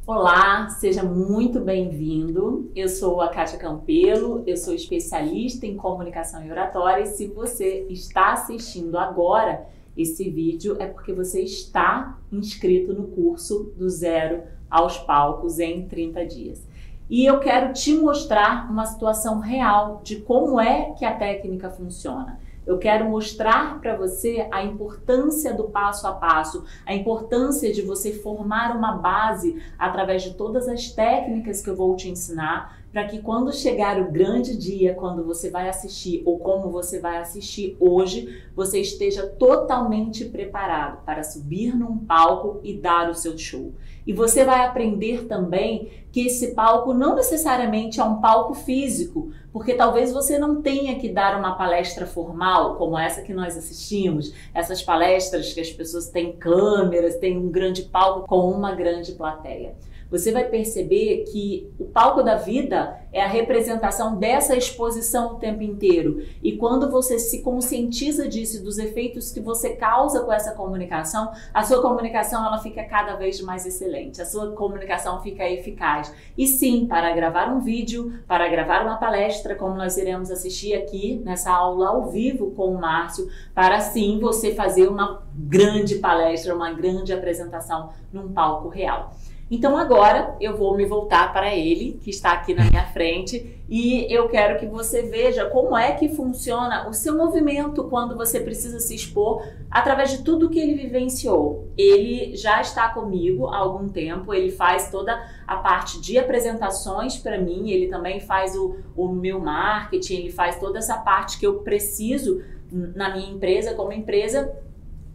Olá, seja muito bem-vindo. Eu sou a Kátia Campelo, eu sou especialista em comunicação e oratória e se você está assistindo agora esse vídeo é porque você está inscrito no curso do Zero aos Palcos em 30 dias. E eu quero te mostrar uma situação real de como é que a técnica funciona. Eu quero mostrar para você a importância do passo a passo, a importância de você formar uma base através de todas as técnicas que eu vou te ensinar, para que quando chegar o grande dia, quando você vai assistir ou como você vai assistir hoje, você esteja totalmente preparado para subir num palco e dar o seu show. E você vai aprender também que esse palco não necessariamente é um palco físico, porque talvez você não tenha que dar uma palestra formal, como essa que nós assistimos, essas palestras que as pessoas têm câmeras, têm um grande palco com uma grande plateia. Você vai perceber que o palco da vida é a representação dessa exposição o tempo inteiro. E quando você se conscientiza disso, dos efeitos que você causa com essa comunicação, a sua comunicação ela fica cada vez mais excelente, a sua comunicação fica eficaz. E sim, para gravar um vídeo, para gravar uma palestra, como nós iremos assistir aqui nessa aula ao vivo com o Márcio, para sim você fazer uma grande palestra, uma grande apresentação num palco real. Então agora eu vou me voltar para ele, que está aqui na minha frente, e eu quero que você veja como é que funciona o seu movimento quando você precisa se expor através de tudo que ele vivenciou. Ele já está comigo há algum tempo, ele faz toda a parte de apresentações para mim, ele também faz o meu marketing, ele faz toda essa parte que eu preciso na minha empresa, como empresa,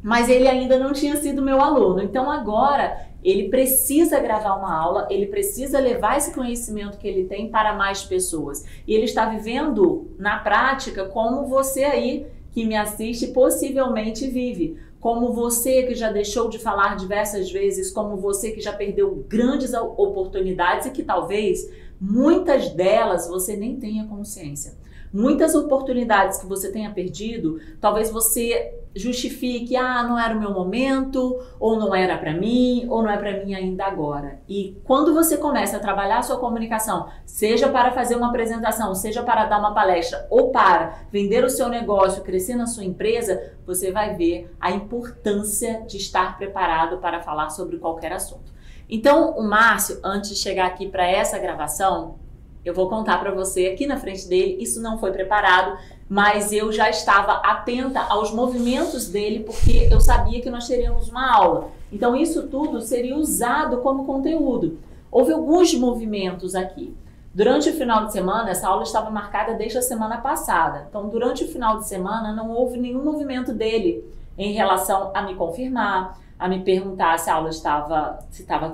mas ele ainda não tinha sido meu aluno. Então agora ele precisa gravar uma aula, ele precisa levar esse conhecimento que ele tem para mais pessoas. E ele está vivendo na prática como você aí que me assiste possivelmente vive. Como você que já deixou de falar diversas vezes, como você que já perdeu grandes oportunidades e que talvez muitas delas você nem tenha consciência. Muitas oportunidades que você tenha perdido, talvez você justifique, não era o meu momento, ou não era para mim, ou não é para mim ainda agora. E quando você começa a trabalhar a sua comunicação, seja para fazer uma apresentação, seja para dar uma palestra, ou para vender o seu negócio, crescer na sua empresa, você vai ver a importância de estar preparado para falar sobre qualquer assunto. Então, o Márcio, antes de chegar aqui para essa gravação, eu vou contar para você aqui na frente dele, isso não foi preparado, mas eu já estava atenta aos movimentos dele porque eu sabia que nós teríamos uma aula. Então isso tudo seria usado como conteúdo. Houve alguns movimentos aqui. Durante o final de semana, essa aula estava marcada desde a semana passada. Então durante o final de semana não houve nenhum movimento dele em relação a me confirmar, a me perguntar se a aula estava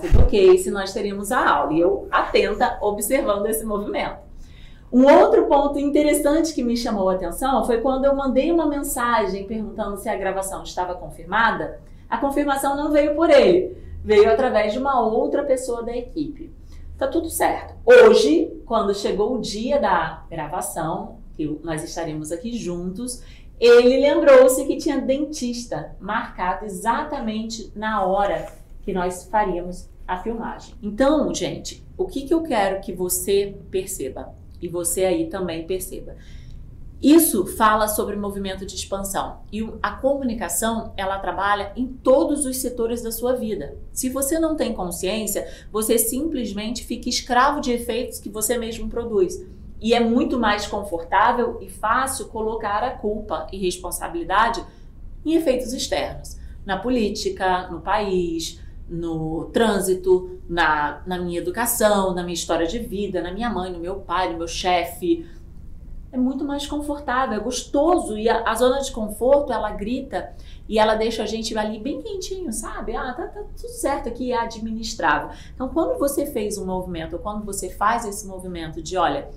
tudo ok, se nós teríamos a aula. E eu atenta, observando esse movimento. Um outro ponto interessante que me chamou a atenção foi quando eu mandei uma mensagem perguntando se a gravação estava confirmada. A confirmação não veio por ele, veio através de uma outra pessoa da equipe. Tá tudo certo. Hoje, quando chegou o dia da gravação, que nós estaremos aqui juntos, ele lembrou-se que tinha dentista marcado exatamente na hora que nós faríamos a filmagem. Então, gente, o que eu quero que você perceba, e você aí também perceba, isso fala sobre movimento de expansão. E a comunicação, ela trabalha em todos os setores da sua vida. Se você não tem consciência, você simplesmente fica escravo de efeitos que você mesmo produz. E é muito mais confortável e fácil colocar a culpa e responsabilidade em efeitos externos. Na política, no país, no trânsito, na minha educação, na minha história de vida, na minha mãe, no meu pai, no meu chefe. É muito mais confortável, é gostoso. E a zona de conforto, ela grita e ela deixa a gente ali bem quentinho, sabe? Tá tudo certo aqui, é administrável. Então, quando você fez um movimento, ou quando você faz esse movimento de, olha,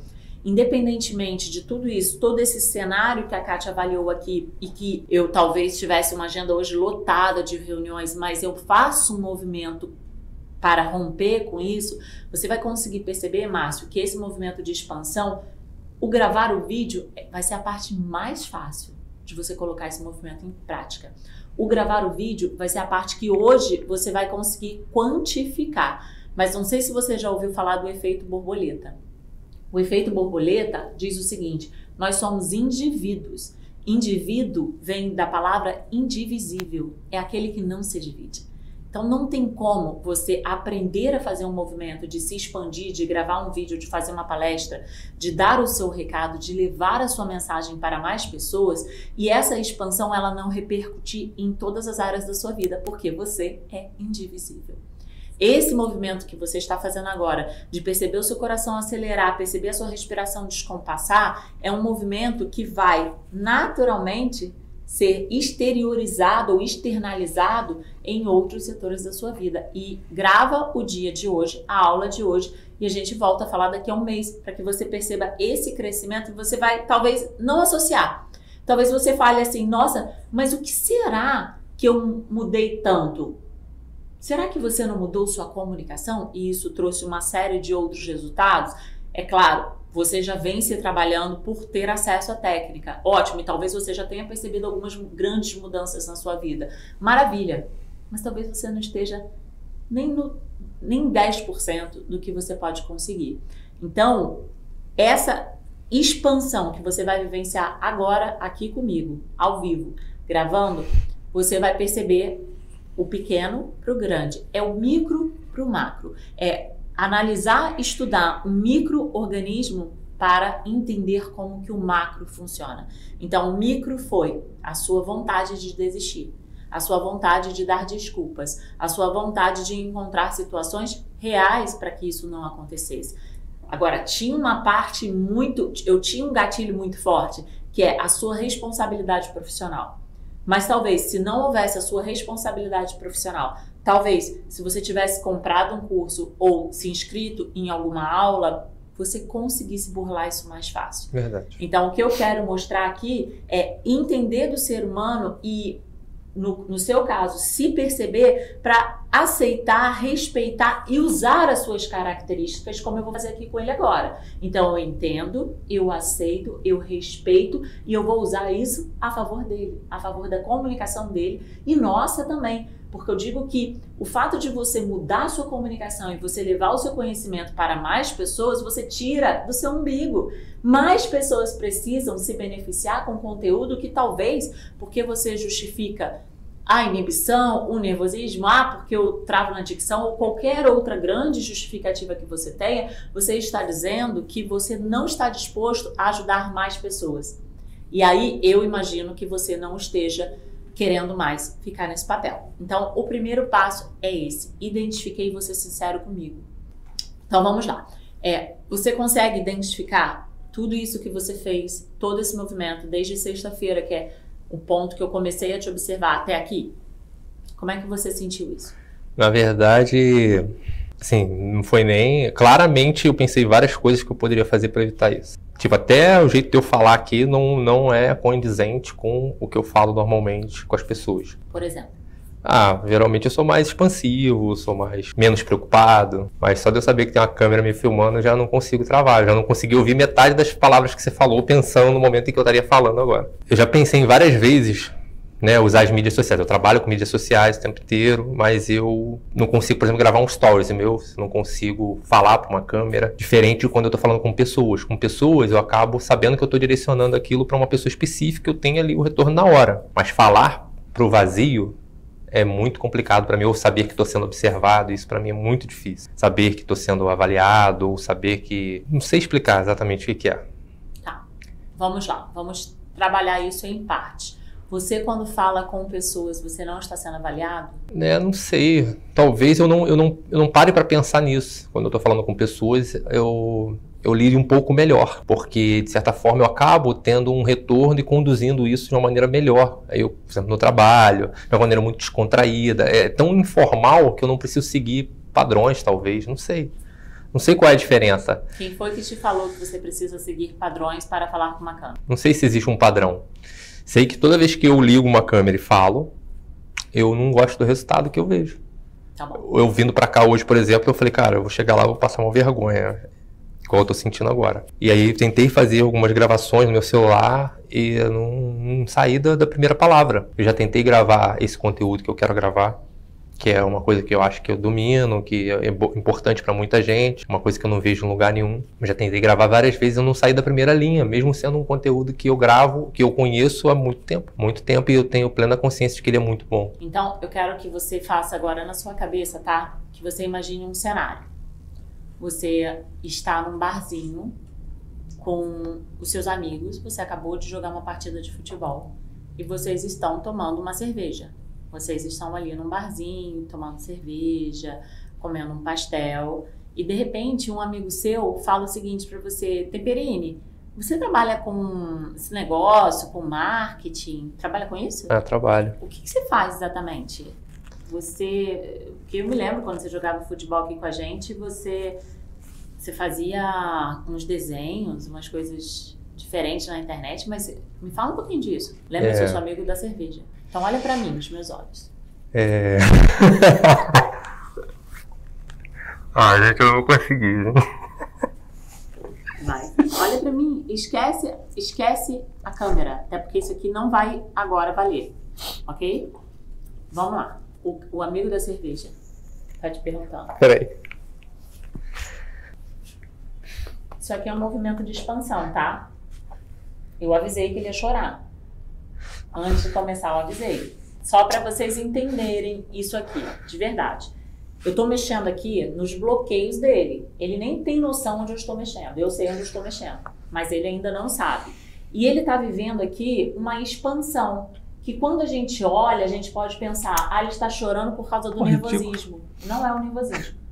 independentemente de tudo isso, todo esse cenário que a Kátia avaliou aqui e que eu talvez tivesse uma agenda hoje lotada de reuniões, mas eu faço um movimento para romper com isso, você vai conseguir perceber, Márcio, que esse movimento de expansão, o gravar o vídeo vai ser a parte mais fácil de você colocar esse movimento em prática. O gravar o vídeo vai ser a parte que hoje você vai conseguir quantificar. Mas não sei se você já ouviu falar do efeito borboleta. O efeito borboleta diz o seguinte: nós somos indivíduos. Indivíduo vem da palavra indivisível, é aquele que não se divide. Então não tem como você aprender a fazer um movimento, de se expandir, de gravar um vídeo, de fazer uma palestra, de dar o seu recado, de levar a sua mensagem para mais pessoas e essa expansão ela não repercutir em todas as áreas da sua vida, porque você é indivisível. Esse movimento que você está fazendo agora, de perceber o seu coração acelerar, perceber a sua respiração descompassar, é um movimento que vai naturalmente ser exteriorizado ou externalizado em outros setores da sua vida. E grava o dia de hoje, a aula de hoje, e a gente volta a falar daqui a um mês, para que você perceba esse crescimento e você vai talvez não associar. Talvez você fale assim, nossa, mas o que será que eu mudei tanto? Será que você não mudou sua comunicação e isso trouxe uma série de outros resultados? É claro, você já vem se trabalhando por ter acesso à técnica. Ótimo, e talvez você já tenha percebido algumas grandes mudanças na sua vida. Maravilha, mas talvez você não esteja nem 10% do que você pode conseguir. Então, essa expansão que você vai vivenciar agora aqui comigo, ao vivo, gravando, você vai perceber o pequeno para o grande, é o micro para o macro, é analisar, estudar um micro-organismo para entender como que o macro funciona. Então, o micro foi a sua vontade de desistir, a sua vontade de dar desculpas, a sua vontade de encontrar situações reais para que isso não acontecesse. Agora, tinha uma parte eu tinha um gatilho muito forte, que é a sua responsabilidade profissional. Mas talvez, se não houvesse a sua responsabilidade profissional, talvez, se você tivesse comprado um curso ou se inscrito em alguma aula, você conseguisse burlar isso mais fácil. Verdade. Então, o que eu quero mostrar aqui é entender do ser humano e, no seu caso, se perceber para aceitar, respeitar e usar as suas características, como eu vou fazer aqui com ele agora. Então, eu entendo, eu aceito, eu respeito e eu vou usar isso a favor dele, a favor da comunicação dele e nossa também. Porque eu digo que o fato de você mudar a sua comunicação e você levar o seu conhecimento para mais pessoas, você tira do seu umbigo. Mais pessoas precisam se beneficiar com conteúdo que talvez, porque você justifica a inibição, o nervosismo, porque eu travo na dicção ou qualquer outra grande justificativa que você tenha, você está dizendo que você não está disposto a ajudar mais pessoas. E aí eu imagino que você não esteja querendo mais ficar nesse papel. Então, o primeiro passo é esse. Identifiquei e vou ser sincero comigo. Então, vamos lá. Você consegue identificar tudo isso que você fez, todo esse movimento, desde sexta-feira, que é o ponto que eu comecei a te observar até aqui? Como é que você sentiu isso? Na verdade, assim, não foi nem... Claramente, eu pensei várias coisas que eu poderia fazer para evitar isso. Tipo, até o jeito de eu falar aqui não é condizente com o que eu falo normalmente com as pessoas. Por exemplo? Geralmente eu sou mais expansivo, menos preocupado, mas só de eu saber que tem uma câmera me filmando, eu já não consigo travar, já não consegui ouvir metade das palavras que você falou pensando no momento em que eu estaria falando agora. Eu já pensei em várias vezes, né, usar as mídias sociais. Eu trabalho com mídias sociais o tempo inteiro, mas eu não consigo, por exemplo, gravar um stories meu, não consigo falar para uma câmera, diferente de quando eu estou falando com pessoas. Com pessoas eu acabo sabendo que eu estou direcionando aquilo para uma pessoa específica, eu tenho ali o retorno na hora, mas falar para o vazio é muito complicado para mim, ou saber que estou sendo observado, isso para mim é muito difícil. Saber que estou sendo avaliado, ou saber que... Não sei explicar exatamente o que é. Tá, vamos lá, vamos trabalhar isso em parte. Você, quando fala com pessoas, você não está sendo avaliado? Não sei, talvez eu não pare para pensar nisso. Quando eu estou falando com pessoas, eu lido um pouco melhor, porque de certa forma eu acabo tendo um retorno e conduzindo isso de uma maneira melhor. Aí eu, por exemplo, no trabalho, de uma maneira muito descontraída, é tão informal que eu não preciso seguir padrões, talvez, não sei. Não sei qual é a diferença. Quem foi que te falou que você precisa seguir padrões para falar com uma câmera? Não sei se existe um padrão. Sei que toda vez que eu ligo uma câmera e falo, eu não gosto do resultado que eu vejo. Tá bom. Eu vindo pra cá hoje, por exemplo, eu falei, cara, eu vou chegar lá e vou passar uma vergonha, igual eu tô sentindo agora. E aí tentei fazer algumas gravações no meu celular e eu não saí da primeira palavra. Eu já tentei gravar esse conteúdo que eu quero gravar, que é uma coisa que eu acho que eu domino, que é importante para muita gente, uma coisa que eu não vejo em lugar nenhum. Eu já tentei gravar várias vezes, eu não saí da primeira linha, mesmo sendo um conteúdo que eu gravo, que eu conheço há muito tempo, e eu tenho plena consciência de que ele é muito bom. Então, eu quero que você faça agora na sua cabeça, tá? Que você imagine um cenário. Você está num barzinho com os seus amigos, você acabou de jogar uma partida de futebol e vocês estão tomando uma cerveja. Vocês estão ali num barzinho, tomando cerveja, comendo um pastel, e de repente um amigo seu fala o seguinte para você: Temperini, você trabalha com esse negócio, com marketing? Trabalha com isso? Trabalho. O que você faz exatamente? Porque eu me lembro quando você jogava futebol aqui com a gente, você fazia uns desenhos, umas coisas diferentes na internet, mas me fala um pouquinho disso. Lembra do seu amigo da cerveja. Então olha pra mim, nos meus olhos. Gente, eu não vou conseguir, né? Vai. Olha pra mim, esquece a câmera, até porque isso aqui não vai agora valer, ok? Vamos lá. O amigo da cerveja tá te perguntando. Peraí. Isso aqui é um movimento de expansão, tá? Eu avisei que ele ia chorar. Antes de começar, eu avisei. Só para vocês entenderem isso aqui, de verdade. Eu tô mexendo aqui nos bloqueios dele. Ele nem tem noção onde eu estou mexendo. Eu sei onde eu estou mexendo, mas ele ainda não sabe. E ele tá vivendo aqui uma expansão, que quando a gente olha, a gente pode pensar: ele está chorando por causa do nervosismo. Não é o nervosismo.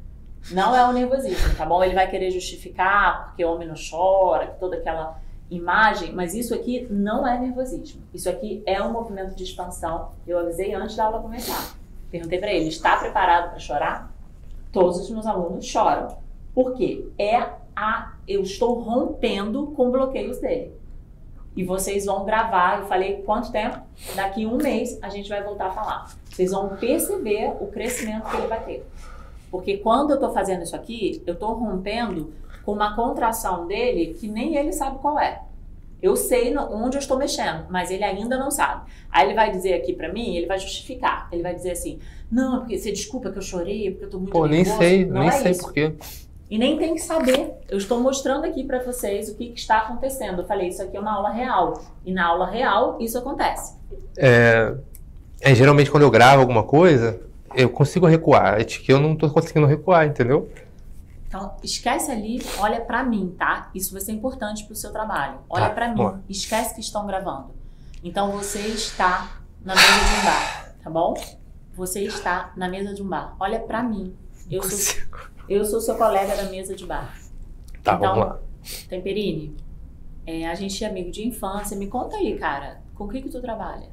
Não é o nervosismo, tá bom? Ele vai querer justificar porque o homem não chora, toda aquela imagem, mas isso aqui não é nervosismo. Isso aqui é um movimento de expansão. Eu avisei antes da aula começar. Perguntei para ele: está preparado para chorar? Todos os meus alunos choram. Por quê? Eu estou rompendo com bloqueios dele. E vocês vão gravar, eu falei quanto tempo? Daqui 1 mês a gente vai voltar a falar. Vocês vão perceber o crescimento que ele vai ter. Porque quando eu estou fazendo isso aqui, eu estou rompendo com uma contração dele que nem ele sabe qual é. Eu sei onde eu estou mexendo, mas ele ainda não sabe. Aí ele vai dizer aqui pra mim, ele vai justificar. Ele vai dizer assim: não, porque você desculpa que eu chorei, porque eu tô muito nervoso. Nem sei por quê. E nem tem que saber. Eu estou mostrando aqui pra vocês o que está acontecendo. Eu falei, isso aqui é uma aula real. E na aula real, isso acontece. Geralmente quando eu gravo alguma coisa, eu consigo recuar. É que eu não tô conseguindo recuar, entendeu? Então, esquece ali, olha pra mim, tá? Isso vai ser importante pro seu trabalho. Olha pra mim, esquece que estão gravando. Então, você está na mesa de um bar, tá bom? Você está na mesa de um bar. Olha pra mim. Eu sou seu colega da mesa de bar. Tá, então, vamos lá. Temperini, a gente é amigo de infância. Me conta aí, cara, com o que tu trabalha?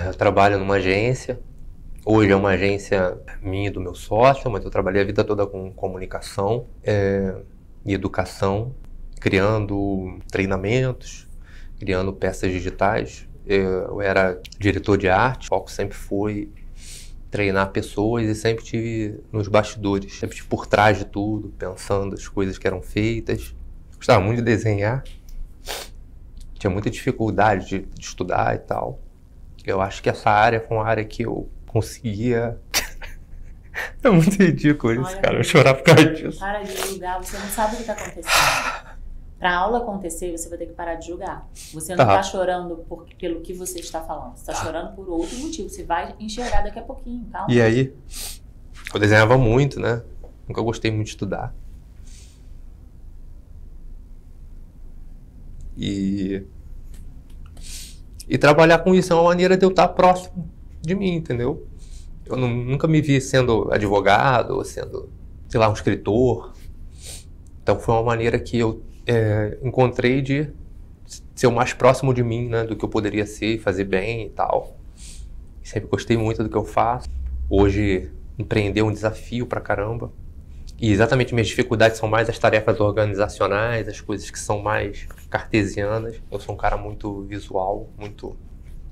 Eu trabalho numa agência. Hoje é uma agência minha e do meu sócio, mas eu trabalhei a vida toda com comunicação e educação, criando treinamentos, criando peças digitais. Eu era diretor de arte, o foco sempre foi treinar pessoas e sempre estive nos bastidores, sempre estive por trás de tudo, pensando as coisas que eram feitas. Gostava muito de desenhar, tinha muita dificuldade de estudar e tal. Eu acho que essa área foi uma área que eu conseguia... É muito ridículo isso, olha, cara, eu chorar por causa disso. Para de julgar, você não sabe o que está acontecendo. Para a aula acontecer, você vai ter que parar de julgar. Você não está chorando pelo que você está falando, você está chorando por outro motivo. Você vai enxergar daqui a pouquinho, calma. E aí, eu desenhava muito, né? Nunca gostei muito de estudar. E trabalhar com isso é uma maneira de eu estar próximo de mim, entendeu? Eu nunca me vi sendo advogado ou sendo, sei lá, um escritor. Então foi uma maneira que eu encontrei de ser o mais próximo de mim, né, do que eu poderia ser, fazer bem e tal. Sempre gostei muito do que eu faço. Hoje, empreender é um desafio pra caramba. E exatamente minhas dificuldades são mais as tarefas organizacionais, as coisas que são mais cartesianas. Eu sou um cara muito visual, muito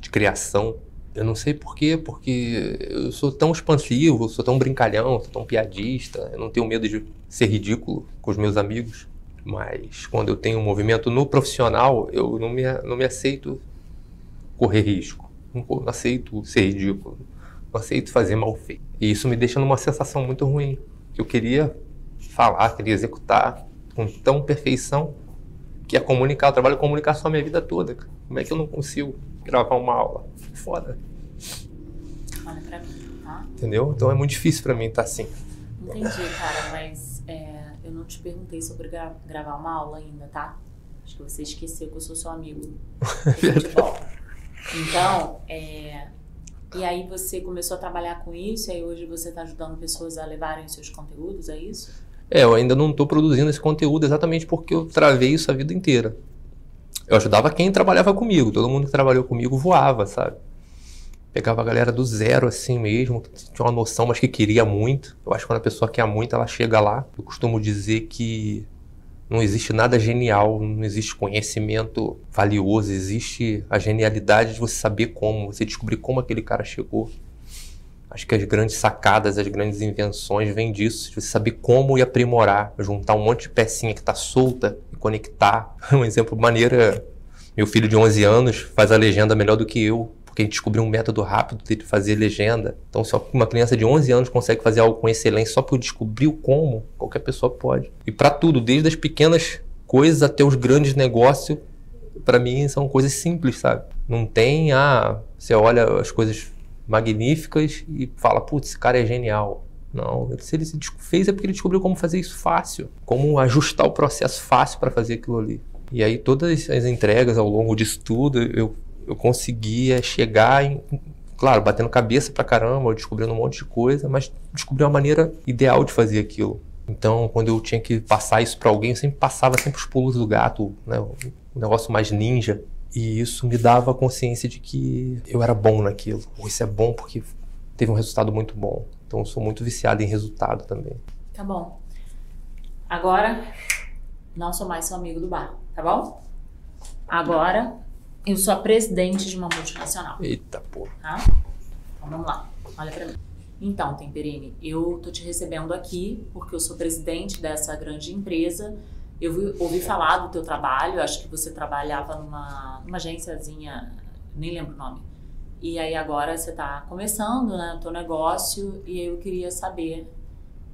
de criação. Eu não sei por quê, porque eu sou tão expansivo, sou tão brincalhão, sou tão piadista. Eu não tenho medo de ser ridículo com os meus amigos. Mas quando eu tenho um movimento no profissional, eu não me aceito correr risco. Não aceito ser ridículo. não aceito fazer mal feito. E isso me deixa numa sensação muito ruim. Que eu queria falar, queria executar com tão perfeição que é comunicar. Eu trabalho com comunicação a minha vida toda. Como é que eu não consigo gravar uma aula? Foda. Olha pra mim, tá? Entendeu? Então é muito difícil pra mim estar assim. Entendi, cara, mas eu não te perguntei sobre gravar uma aula ainda, tá? Acho que você esqueceu que eu sou seu amigo de futebol. Então, e aí você começou a trabalhar com isso, e aí hoje você está ajudando pessoas a levarem os seus conteúdos, é isso? Eu ainda não estou produzindo esse conteúdo exatamente porque eu travei isso a vida inteira. Eu ajudava quem trabalhava comigo, todo mundo que trabalhou comigo voava, sabe? Pegava a galera do zero assim mesmo, que tinha uma noção, mas que queria muito. Eu acho que quando a pessoa quer muito, ela chega lá. Eu costumo dizer que não existe nada genial, não existe conhecimento valioso, existe a genialidade de você saber como, você descobrir como aquele cara chegou. Acho que as grandes sacadas, as grandes invenções vêm disso, de você saber como e aprimorar, juntar um monte de pecinha que está solta e conectar. Um exemplo maneiro é meu filho de 11 anos faz a legenda melhor do que eu, porque a gente descobriu um método rápido de fazer legenda. Então, se uma criança de 11 anos consegue fazer algo com excelência só por descobrir o como, qualquer pessoa pode. E para tudo, desde as pequenas coisas até os grandes negócios, para mim são coisas simples, sabe? Não tem, você olha as coisas magníficas e fala, putz, esse cara é genial. Não, se ele fez é porque ele descobriu como fazer isso fácil, como ajustar o processo fácil para fazer aquilo ali. E aí todas as entregas ao longo disso tudo, eu conseguia chegar claro, batendo cabeça pra caramba, descobrindo um monte de coisa, mas descobri uma maneira ideal de fazer aquilo. Então, quando eu tinha que passar isso pra alguém, eu sempre passava os pulos do gato, né, um negócio mais ninja. E isso me dava a consciência de que eu era bom naquilo. Isso é bom porque teve um resultado muito bom. Então, eu sou muito viciado em resultado também. Tá bom. Agora, não sou mais seu amigo do bar, tá bom? Agora, eu sou a presidente de uma multinacional. Eita, porra. Tá? Então, vamos lá. Olha pra mim. Então, Temperini, eu tô te recebendo aqui porque eu sou presidente dessa grande empresa. Eu ouvi falar do teu trabalho, acho que você trabalhava numa agênciazinha, nem lembro o nome. E aí agora você tá começando, né, o teu negócio, e eu queria saber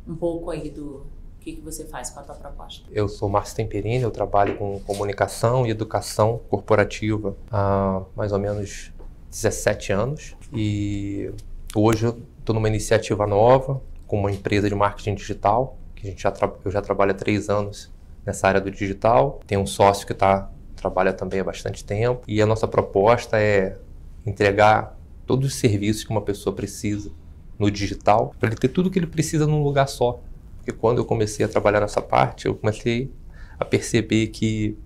um pouco aí do que você faz com a tua proposta. Eu sou Márcio Temperini, eu trabalho com comunicação e educação corporativa há mais ou menos 17 anos. E hoje eu estou numa iniciativa nova com uma empresa de marketing digital, que eu já trabalho há 3 anos nessa área do digital. Tem um sócio que trabalha também há bastante tempo. E a nossa proposta é entregar todos os serviços que uma pessoa precisa no digital, para ele ter tudo o que ele precisa num lugar só. Porque quando eu comecei a trabalhar nessa parte, eu comecei a perceber que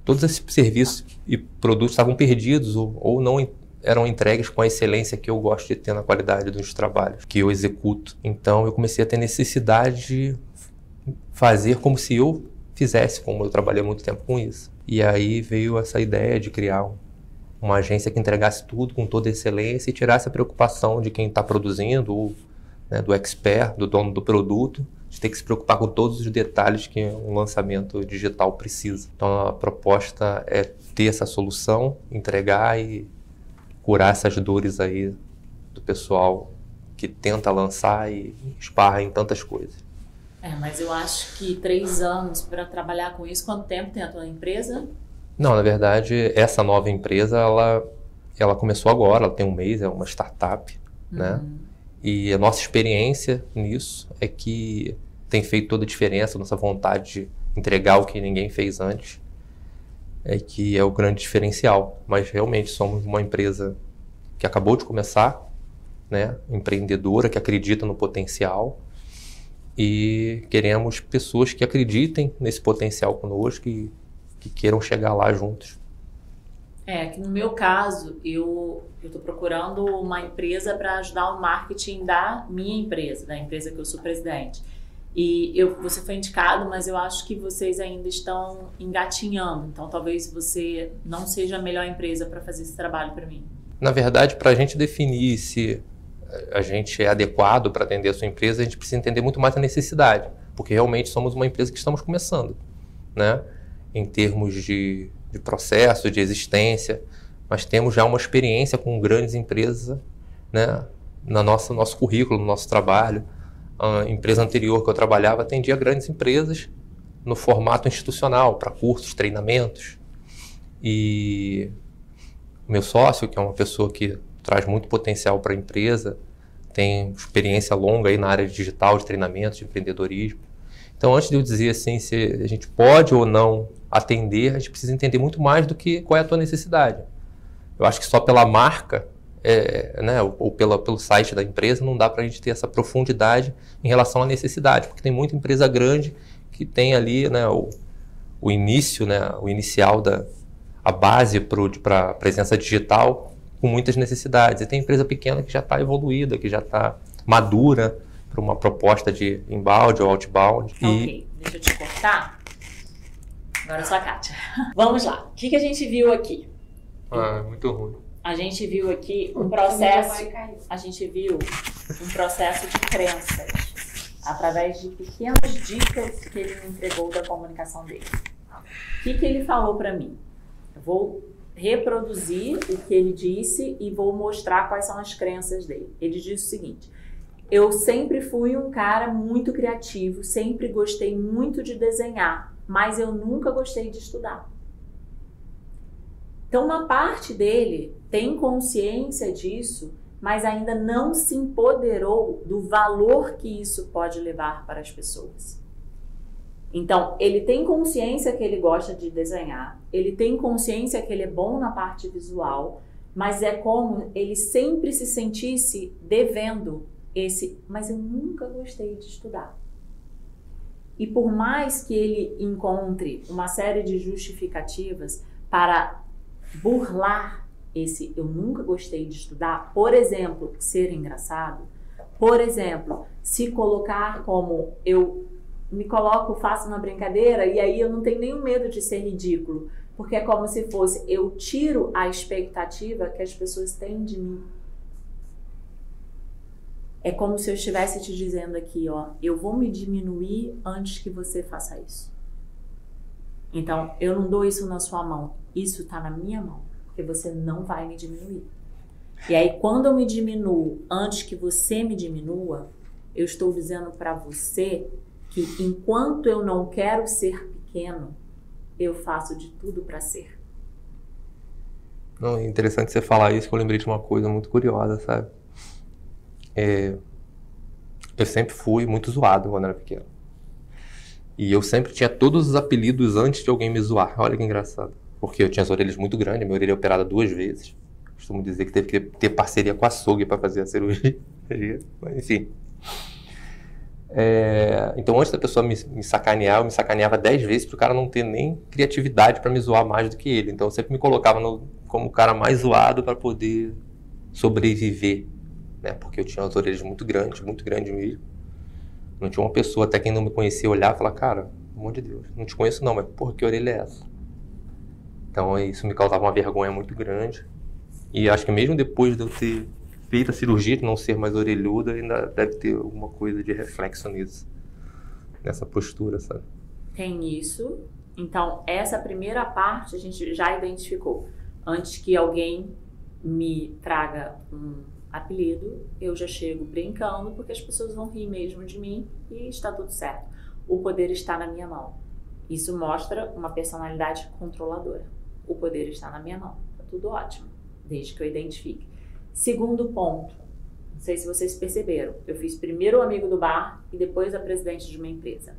todos esses serviços e produtos estavam perdidos ou não eram entregues com a excelência que eu gosto de ter na qualidade dos trabalhos que eu executo. Então eu comecei a ter necessidade de fazer como se eu fizesse, como eu trabalhei há muito tempo com isso. E aí veio essa ideia de criar uma agência que entregasse tudo com toda excelência e tirasse a preocupação de quem está produzindo ou do expert, do dono do produto, de ter que se preocupar com todos os detalhes que um lançamento digital precisa. Então a proposta é ter essa solução, entregar e curar essas dores aí do pessoal que tenta lançar e esbarra em tantas coisas. Mas eu acho que 3 anos para trabalhar com isso, quanto tempo tem a tua empresa? Não, na verdade, essa nova empresa, ela começou agora, ela tem 1 mês, é uma startup, né? E a nossa experiência nisso é que tem feito toda a diferença, nossa vontade de entregar o que ninguém fez antes, é que é o grande diferencial. Mas realmente somos uma empresa que acabou de começar, né? Empreendedora, que acredita no potencial, e queremos pessoas que acreditem nesse potencial conosco e que queiram chegar lá juntos. Que no meu caso, eu estou procurando uma empresa para ajudar o marketing da minha empresa, da empresa que eu sou presidente. E você foi indicado, mas eu acho que vocês ainda estão engatinhando. Então, talvez você não seja a melhor empresa para fazer esse trabalho para mim. Na verdade, para a gente definir se a gente é adequado para atender a sua empresa, a gente precisa entender muito mais a necessidade. Porque realmente somos uma empresa que estamos começando, né? Em termos de processo, de existência, mas temos já uma experiência com grandes empresas, né, no nosso currículo, no nosso trabalho. A empresa anterior que eu trabalhava atendia grandes empresas no formato institucional, para cursos, treinamentos. E meu sócio, que é uma pessoa que traz muito potencial para a empresa, tem experiência longa aí na área digital, de treinamentos, de empreendedorismo. Então, antes de eu dizer assim, se a gente pode ou não atender, a gente precisa entender muito mais do que qual é a tua necessidade. Eu acho que só pela marca, né, ou pelo site da empresa, não dá para a gente ter essa profundidade em relação à necessidade, porque tem muita empresa grande que tem ali, né, o início, né, o inicial a base para a presença digital com muitas necessidades. E tem empresa pequena que já está evoluída, que já está madura para uma proposta de inbound ou outbound. Ok, deixa eu te cortar. Agora eu sou a Kátia. Vamos lá. O que a gente viu aqui? Muito ruim. A gente viu aqui um processo. A gente viu um processo de crenças através de pequenas dicas que ele me entregou da comunicação dele. O que ele falou para mim? Eu vou reproduzir o que ele disse e vou mostrar quais são as crenças dele. Ele disse o seguinte: eu sempre fui um cara muito criativo, sempre gostei muito de desenhar, mas eu nunca gostei de estudar. Então, uma parte dele tem consciência disso, mas ainda não se empoderou do valor que isso pode levar para as pessoas. Então, ele tem consciência que ele gosta de desenhar, ele tem consciência que ele é bom na parte visual, mas é como ele sempre se sentisse devendo mas eu nunca gostei de estudar. E por mais que ele encontre uma série de justificativas para burlar eu nunca gostei de estudar, por exemplo, ser engraçado, por exemplo, se colocar como eu me coloco, faço uma brincadeira e aí eu não tenho nenhum medo de ser ridículo, porque é como se fosse, eu tiro a expectativa que as pessoas têm de mim. É como se eu estivesse te dizendo aqui, ó, eu vou me diminuir antes que você faça isso. Então, eu não dou isso na sua mão, isso tá na minha mão, porque você não vai me diminuir. E aí, quando eu me diminuo antes que você me diminua, eu estou dizendo para você que enquanto eu não quero ser pequeno, eu faço de tudo para ser. Não, é interessante você falar isso, que eu lembrei de uma coisa muito curiosa, sabe? Eu sempre fui muito zoado quando era pequeno. E eu sempre tinha todos os apelidos antes de alguém me zoar. Olha que engraçado. Porque eu tinha as orelhas muito grandes, minha orelha é operada 2 vezes. Costumo dizer que teve que ter parceria com a açougue para fazer a cirurgia. Mas, enfim. Então, antes da pessoa me sacanear, eu me sacaneava 10 vezes para o cara não ter nem criatividade para me zoar mais do que ele. Então, eu sempre me colocava como o cara mais zoado para poder sobreviver. Né? Porque eu tinha as orelhas muito grandes mesmo. Não tinha uma pessoa, até quem não me conhecia, olhar e falar, cara, pelo amor de Deus, não te conheço não, mas porra, que orelha é essa? Então isso me causava uma vergonha muito grande. E acho que mesmo depois de eu ter feito a cirurgia, de não ser mais orelhuda, ainda deve ter alguma coisa de reflexo nisso. Nessa postura, sabe? Tem isso. Então, essa primeira parte a gente já identificou. Antes que alguém me traga um apelido, eu já chego brincando, porque as pessoas vão rir mesmo de mim e está tudo certo. O poder está na minha mão. Isso mostra uma personalidade controladora. O poder está na minha mão. Tá tudo ótimo, desde que eu identifique. Segundo ponto, não sei se vocês perceberam, eu fiz primeiro o amigo do bar e depois a presidente de uma empresa.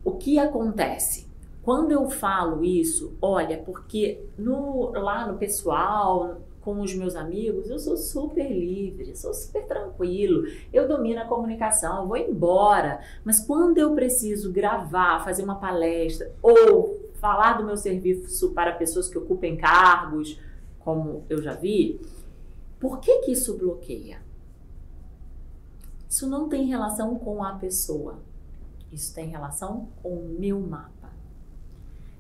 O que acontece? Quando eu falo isso, olha, porque lá no pessoal, com os meus amigos, eu sou super livre, sou super tranquilo, eu domino a comunicação, eu vou embora. Mas quando eu preciso gravar, fazer uma palestra ou falar do meu serviço para pessoas que ocupem cargos, como eu já vi, por que isso bloqueia? Isso não tem relação com a pessoa, isso tem relação com o meu mapa.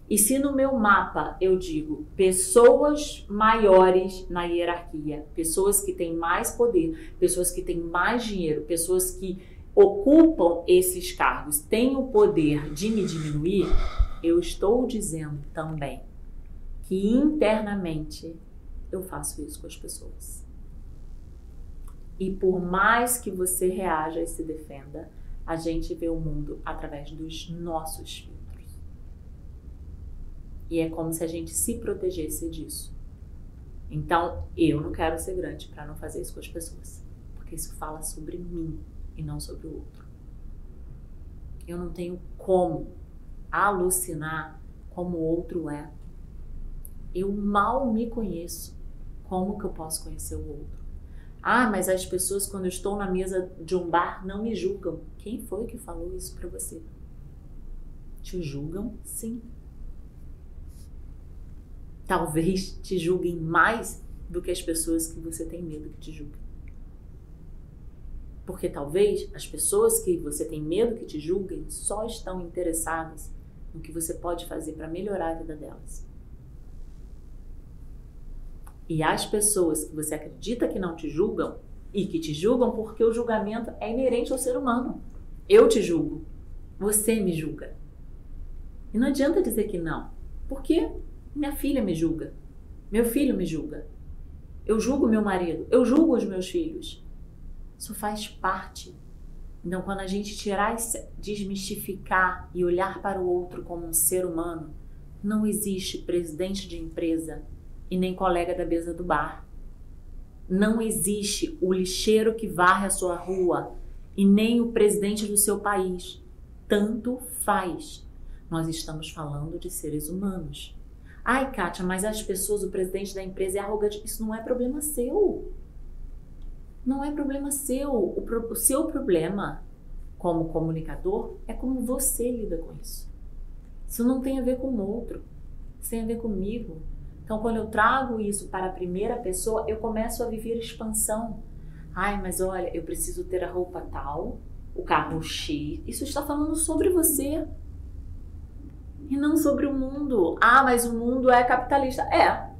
E se no meu mapa eu digo pessoas maiores na hierarquia, pessoas que têm mais poder, pessoas que têm mais dinheiro, pessoas que ocupam esses cargos, têm o poder de me diminuir, eu estou dizendo também que internamente eu faço isso com as pessoas. E por mais que você reaja e se defenda, a gente vê o mundo através dos nossos filtros. E é como se a gente se protegesse disso. Então, eu não quero ser grande para não fazer isso com as pessoas. Porque isso fala sobre mim e não sobre o outro. Eu não tenho como alucinar como o outro é. Eu mal me conheço. Como que eu posso conhecer o outro? Ah, mas as pessoas quando eu estou na mesa de um bar não me julgam. Quem foi que falou isso para você? Te julgam? Sim. Talvez te julguem mais do que as pessoas que você tem medo que te julguem. Porque talvez as pessoas que você tem medo que te julguem só estão interessadas no que você pode fazer para melhorar a vida delas. E as pessoas que você acredita que não te julgam, e que te julgam porque o julgamento é inerente ao ser humano. Eu te julgo, você me julga. E não adianta dizer que não, porque minha filha me julga, meu filho me julga, eu julgo meu marido, eu julgo os meus filhos. Isso faz parte. Então, quando a gente tirar, desmistificar e olhar para o outro como um ser humano, não existe presidente de empresa e nem colega da mesa do bar. Não existe o lixeiro que varre a sua rua e nem o presidente do seu país. Tanto faz. Nós estamos falando de seres humanos. Ai, Kátia, mas as pessoas, o presidente da empresa é arrogante. Isso não é problema seu. Não é problema seu. O seu problema como comunicador é como você lida com isso. Isso não tem a ver com o outro. Isso tem a ver comigo. Então, quando eu trago isso para a primeira pessoa, eu começo a viver expansão. Ai, mas olha, eu preciso ter a roupa tal, o carro X. Isso está falando sobre você. E não sobre o mundo. Ah, mas o mundo é capitalista. É.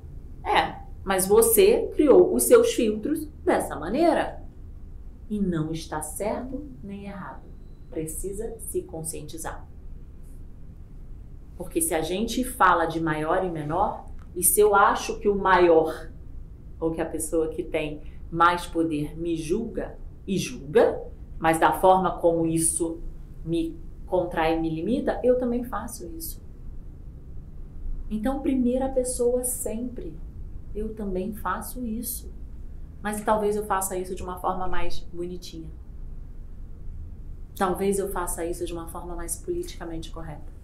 Mas você criou os seus filtros dessa maneira. E não está certo nem errado. Precisa se conscientizar. Porque se a gente fala de maior e menor, e se eu acho que o maior, ou que a pessoa que tem mais poder me julga, e julga, mas da forma como isso me contrai e me limita, eu também faço isso. Então, primeira pessoa sempre. Eu também faço isso. Mas talvez eu faça isso de uma forma mais bonitinha. Talvez eu faça isso de uma forma mais politicamente correta.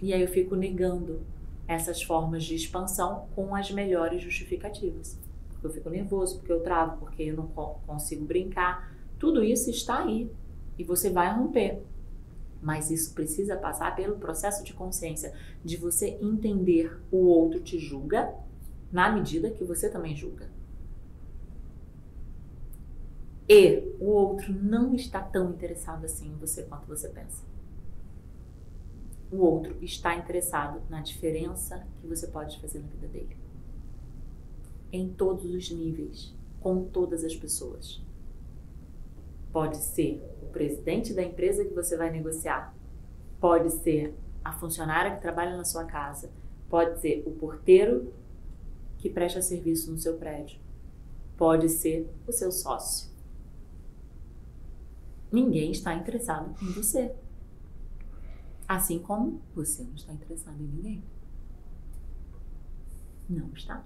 E aí eu fico negando essas formas de expansão com as melhores justificativas. Porque eu fico nervoso, porque eu travo, porque eu não consigo brincar. Tudo isso está aí. E você vai romper. Mas isso precisa passar pelo processo de consciência, de você entender o outro te julga na medida que você também julga. E o outro não está tão interessado assim em você quanto você pensa. O outro está interessado na diferença que você pode fazer na vida dele. Em todos os níveis, com todas as pessoas. Pode ser o presidente da empresa que você vai negociar. Pode ser a funcionária que trabalha na sua casa. Pode ser o porteiro que presta serviço no seu prédio. Pode ser o seu sócio. Ninguém está interessado em você. Assim como você não está interessado em ninguém. Não está.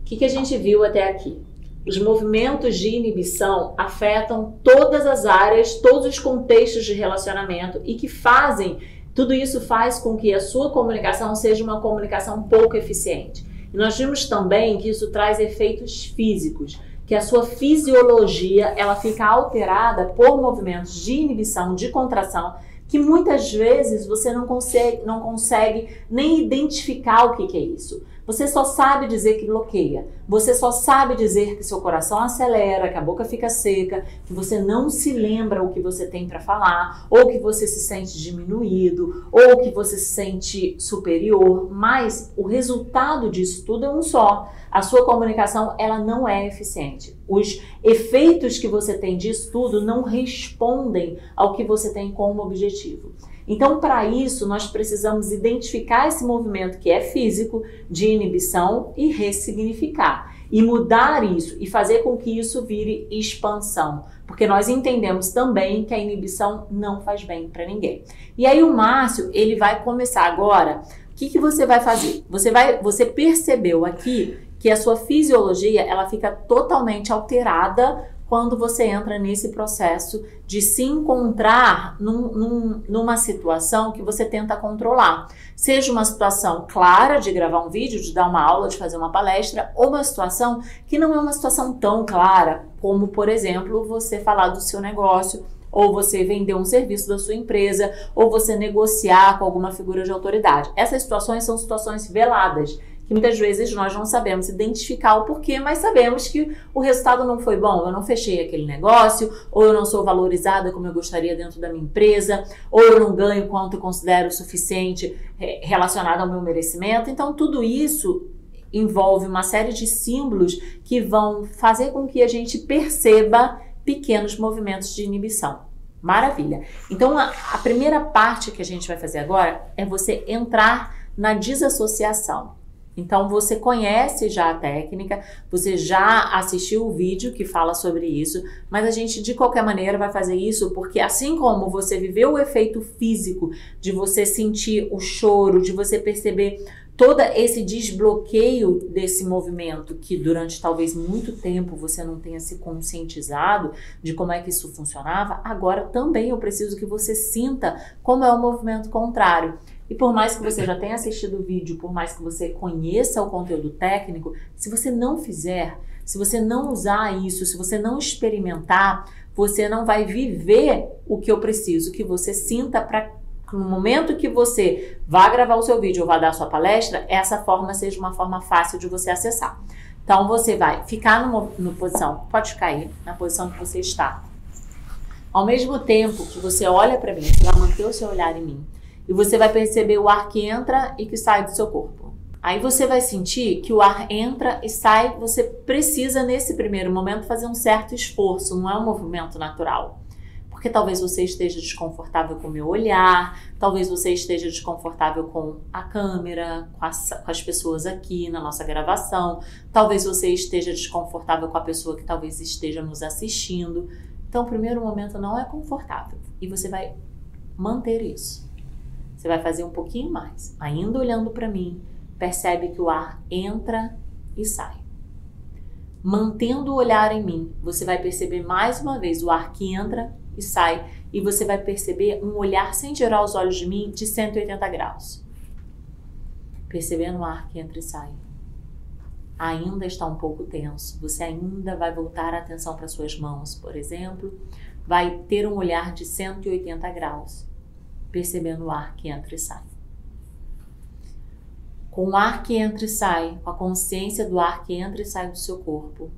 O que a gente viu até aqui? Os movimentos de inibição afetam todas as áreas, todos os contextos de relacionamento e que fazem, tudo isso faz com que a sua comunicação seja uma comunicação pouco eficiente. E nós vimos também que isso traz efeitos físicos, que a sua fisiologia ela fica alterada por movimentos de inibição, de contração, que muitas vezes você não consegue nem identificar o que é isso. Você só sabe dizer que bloqueia. Você só sabe dizer que seu coração acelera, que a boca fica seca, que você não se lembra o que você tem para falar, ou que você se sente diminuído, ou que você se sente superior. Mas o resultado disso tudo é um só. A sua comunicação ela não é eficiente. Os efeitos que você tem disso tudo não respondem ao que você tem como objetivo. Então, para isso, nós precisamos identificar esse movimento que é físico, de inibição e ressignificar. e mudar isso e fazer com que isso vire expansão, porque nós entendemos também que a inibição não faz bem para ninguém. E aí o Márcio, ele vai começar agora. O que você vai fazer? Você percebeu aqui que a sua fisiologia, ela fica totalmente alterada quando você entra nesse processo de se encontrar numa situação que você tenta controlar. Seja uma situação clara de gravar um vídeo, de dar uma aula, de fazer uma palestra, ou uma situação que não é uma situação tão clara, como, por exemplo, você falar do seu negócio, ou você vender um serviço da sua empresa, ou você negociar com alguma figura de autoridade. Essas situações são situações veladas, que muitas vezes nós não sabemos identificar o porquê, mas sabemos que o resultado não foi bom, eu não fechei aquele negócio, ou eu não sou valorizada como eu gostaria dentro da minha empresa, ou eu não ganho quanto eu considero suficiente relacionado ao meu merecimento. Então tudo isso envolve uma série de símbolos que vão fazer com que a gente perceba pequenos movimentos de inibição. Maravilha! Então a primeira parte que a gente vai fazer agora é você entrar na desassociação. Então você conhece já a técnica, você já assistiu o vídeo que fala sobre isso, mas a gente de qualquer maneira vai fazer isso porque assim como você viveu o efeito físico de você sentir o choro, de você perceber todo esse desbloqueio desse movimento que durante talvez muito tempo você não tenha se conscientizado de como é que isso funcionava, agora também eu preciso que você sinta como é o movimento contrário. E por mais que você já tenha assistido o vídeo, por mais que você conheça o conteúdo técnico, se você não fizer, se você não usar isso, se você não experimentar, você não vai viver o que eu preciso que você sinta para no momento que você vá gravar o seu vídeo ou vá dar a sua palestra, essa forma seja uma forma fácil de você acessar. Então você vai ficar numa posição, pode ficar aí, na posição que você está. Ao mesmo tempo que você olha para mim, você vai manter o seu olhar em mim. E você vai perceber o ar que entra e que sai do seu corpo. Aí você vai sentir que o ar entra e sai, você precisa nesse primeiro momento fazer um certo esforço, não é um movimento natural. Porque talvez você esteja desconfortável com o meu olhar, talvez você esteja desconfortável com a câmera, com as pessoas aqui na nossa gravação, talvez você esteja desconfortável com a pessoa que talvez esteja nos assistindo. Então o primeiro momento não é confortável e você vai manter isso. Você vai fazer um pouquinho mais, ainda olhando para mim, percebe que o ar entra e sai. Mantendo o olhar em mim, você vai perceber mais uma vez o ar que entra e sai, e você vai perceber um olhar sem girar os olhos de mim de 180 graus. Percebendo o ar que entra e sai. Ainda está um pouco tenso, você ainda vai voltar a atenção para suas mãos, por exemplo, vai ter um olhar de 180 graus. Percebendo o ar que entra e sai. Com o ar que entra e sai, com a consciência do ar que entra e sai do seu corpo,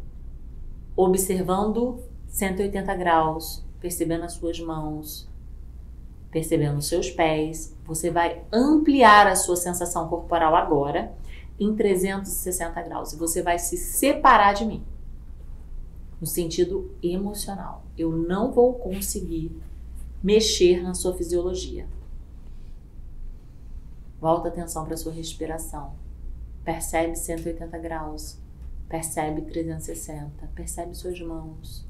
observando 180 graus, percebendo as suas mãos, percebendo os seus pés, você vai ampliar a sua sensação corporal agora em 360 graus e você vai se separar de mim, no sentido emocional. Eu não vou conseguir mexer na sua fisiologia. Volta a atenção para a sua respiração. Percebe 180 graus. Percebe 360. Percebe suas mãos.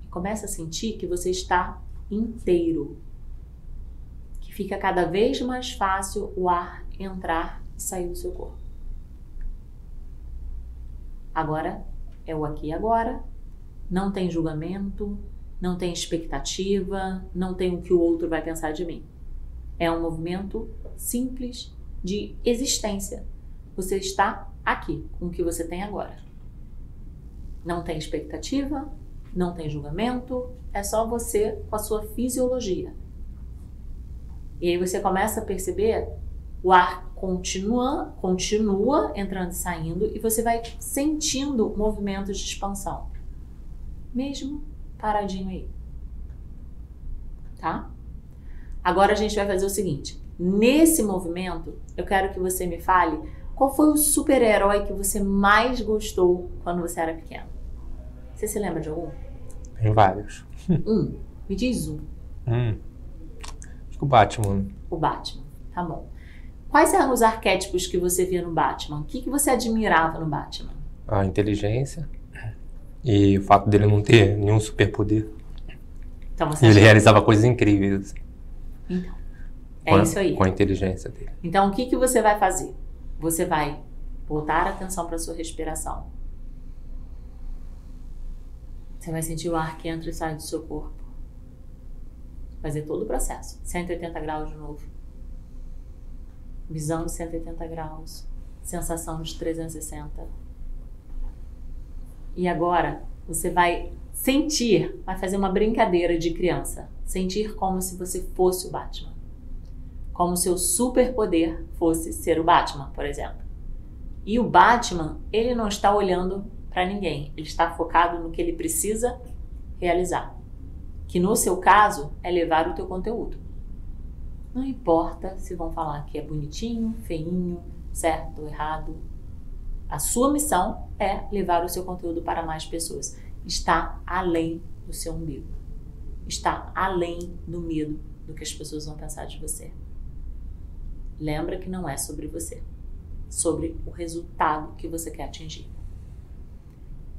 E começa a sentir que você está inteiro. Que fica cada vez mais fácil o ar entrar e sair do seu corpo. Agora é o aqui e agora. Não tem julgamento. Não tem expectativa, não tem o que o outro vai pensar de mim. É um movimento simples de existência. Você está aqui, com o que você tem agora. Não tem expectativa, não tem julgamento, é só você com a sua fisiologia. E aí você começa a perceber o ar continua entrando e saindo e você vai sentindo movimentos de expansão. Mesmo paradinho aí, tá? Agora a gente vai fazer o seguinte, nesse movimento eu quero que você me fale qual foi o super-herói que você mais gostou quando você era pequeno. Você se lembra de algum? Tem vários. Me diz um. Acho que o Batman. O Batman, tá bom. Quais eram os arquétipos que você via no Batman? O que você admirava no Batman? A inteligência e o fato dele não ter nenhum superpoder. Então você Ele realizava coisas incríveis. Então, é isso aí. Com a inteligência dele. Então, o que você vai fazer? Você vai voltar a atenção para a sua respiração. Você vai sentir o ar que entra e sai do seu corpo. Fazer todo o processo. 180 graus de novo. Visão de 180 graus. Sensação de 360. E agora, você vai sentir, vai fazer uma brincadeira de criança. Sentir como se você fosse o Batman. Como se o superpoder fosse ser o Batman, por exemplo. E o Batman, ele não está olhando para ninguém. Ele está focado no que ele precisa realizar. Que no seu caso, é levar o teu conteúdo. Não importa se vão falar que é bonitinho, feinho, certo ou errado. A sua missão é levar o seu conteúdo para mais pessoas. Está além do seu umbigo. Está além do medo do que as pessoas vão pensar de você. Lembra que não é sobre você. Sobre o resultado que você quer atingir.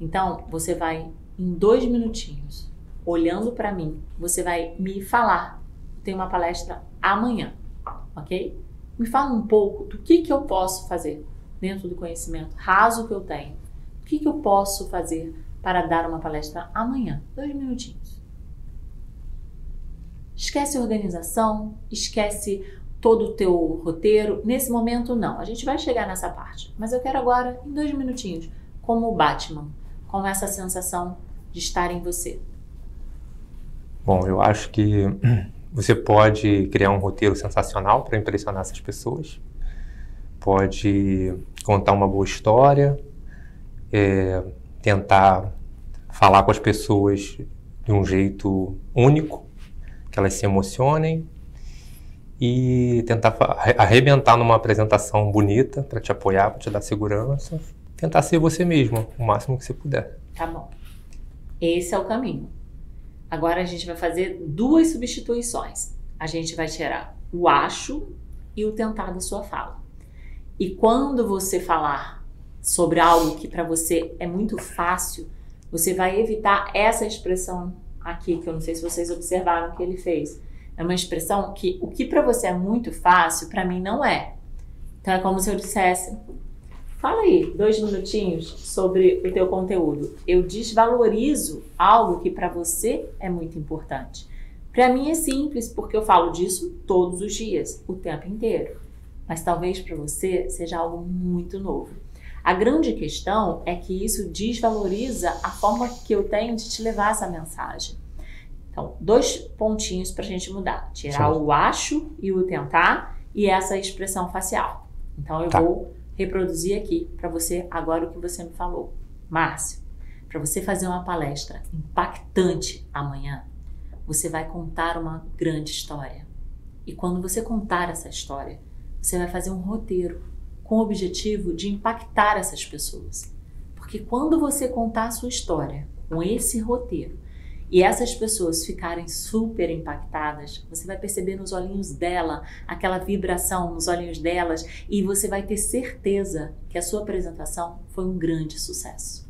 Então, você vai, em 2 minutinhos, olhando para mim, você vai me falar. Tem uma palestra amanhã, ok? Me fala um pouco do que eu posso fazer dentro do conhecimento raso que eu tenho. O que eu posso fazer para dar uma palestra amanhã? 2 minutinhos. Esquece organização, esquece todo o teu roteiro. Nesse momento, não. A gente vai chegar nessa parte. Mas eu quero agora, em 2 minutinhos, como o Batman, com essa sensação de estar em você. Bom, eu acho que você pode criar um roteiro sensacional para impressionar essas pessoas. Pode contar uma boa história, tentar falar com as pessoas de um jeito único, que elas se emocionem e tentar arrebentar numa apresentação bonita para te apoiar, para te dar segurança. Tentar ser você mesmo, o máximo que você puder. Tá bom. Esse é o caminho. Agora a gente vai fazer 2 substituições. A gente vai tirar o acho e o tentar da sua fala. E quando você falar sobre algo que para você é muito fácil, você vai evitar essa expressão aqui, que eu não sei se vocês observaram que ele fez. É uma expressão que o que para você é muito fácil, para mim não é. Então é como se eu dissesse: fala aí, 2 minutinhos sobre o teu conteúdo. Eu desvalorizo algo que para você é muito importante. Para mim é simples, porque eu falo disso todos os dias, o tempo inteiro. Mas talvez para você seja algo muito novo. A grande questão é que isso desvaloriza a forma que eu tenho de te levar essa mensagem. Então, 2 pontinhos para a gente mudar. Tirar o acho e o tentar e essa expressão facial. Então, eu vou reproduzir aqui para você agora o que você me falou. Márcio, para você fazer uma palestra impactante amanhã, você vai contar uma grande história. E quando você contar essa história, você vai fazer um roteiro com o objetivo de impactar essas pessoas. Porque quando você contar a sua história com esse roteiro e essas pessoas ficarem super impactadas, você vai perceber nos olhinhos dela aquela vibração nos olhinhos delas e você vai ter certeza que a sua apresentação foi um grande sucesso.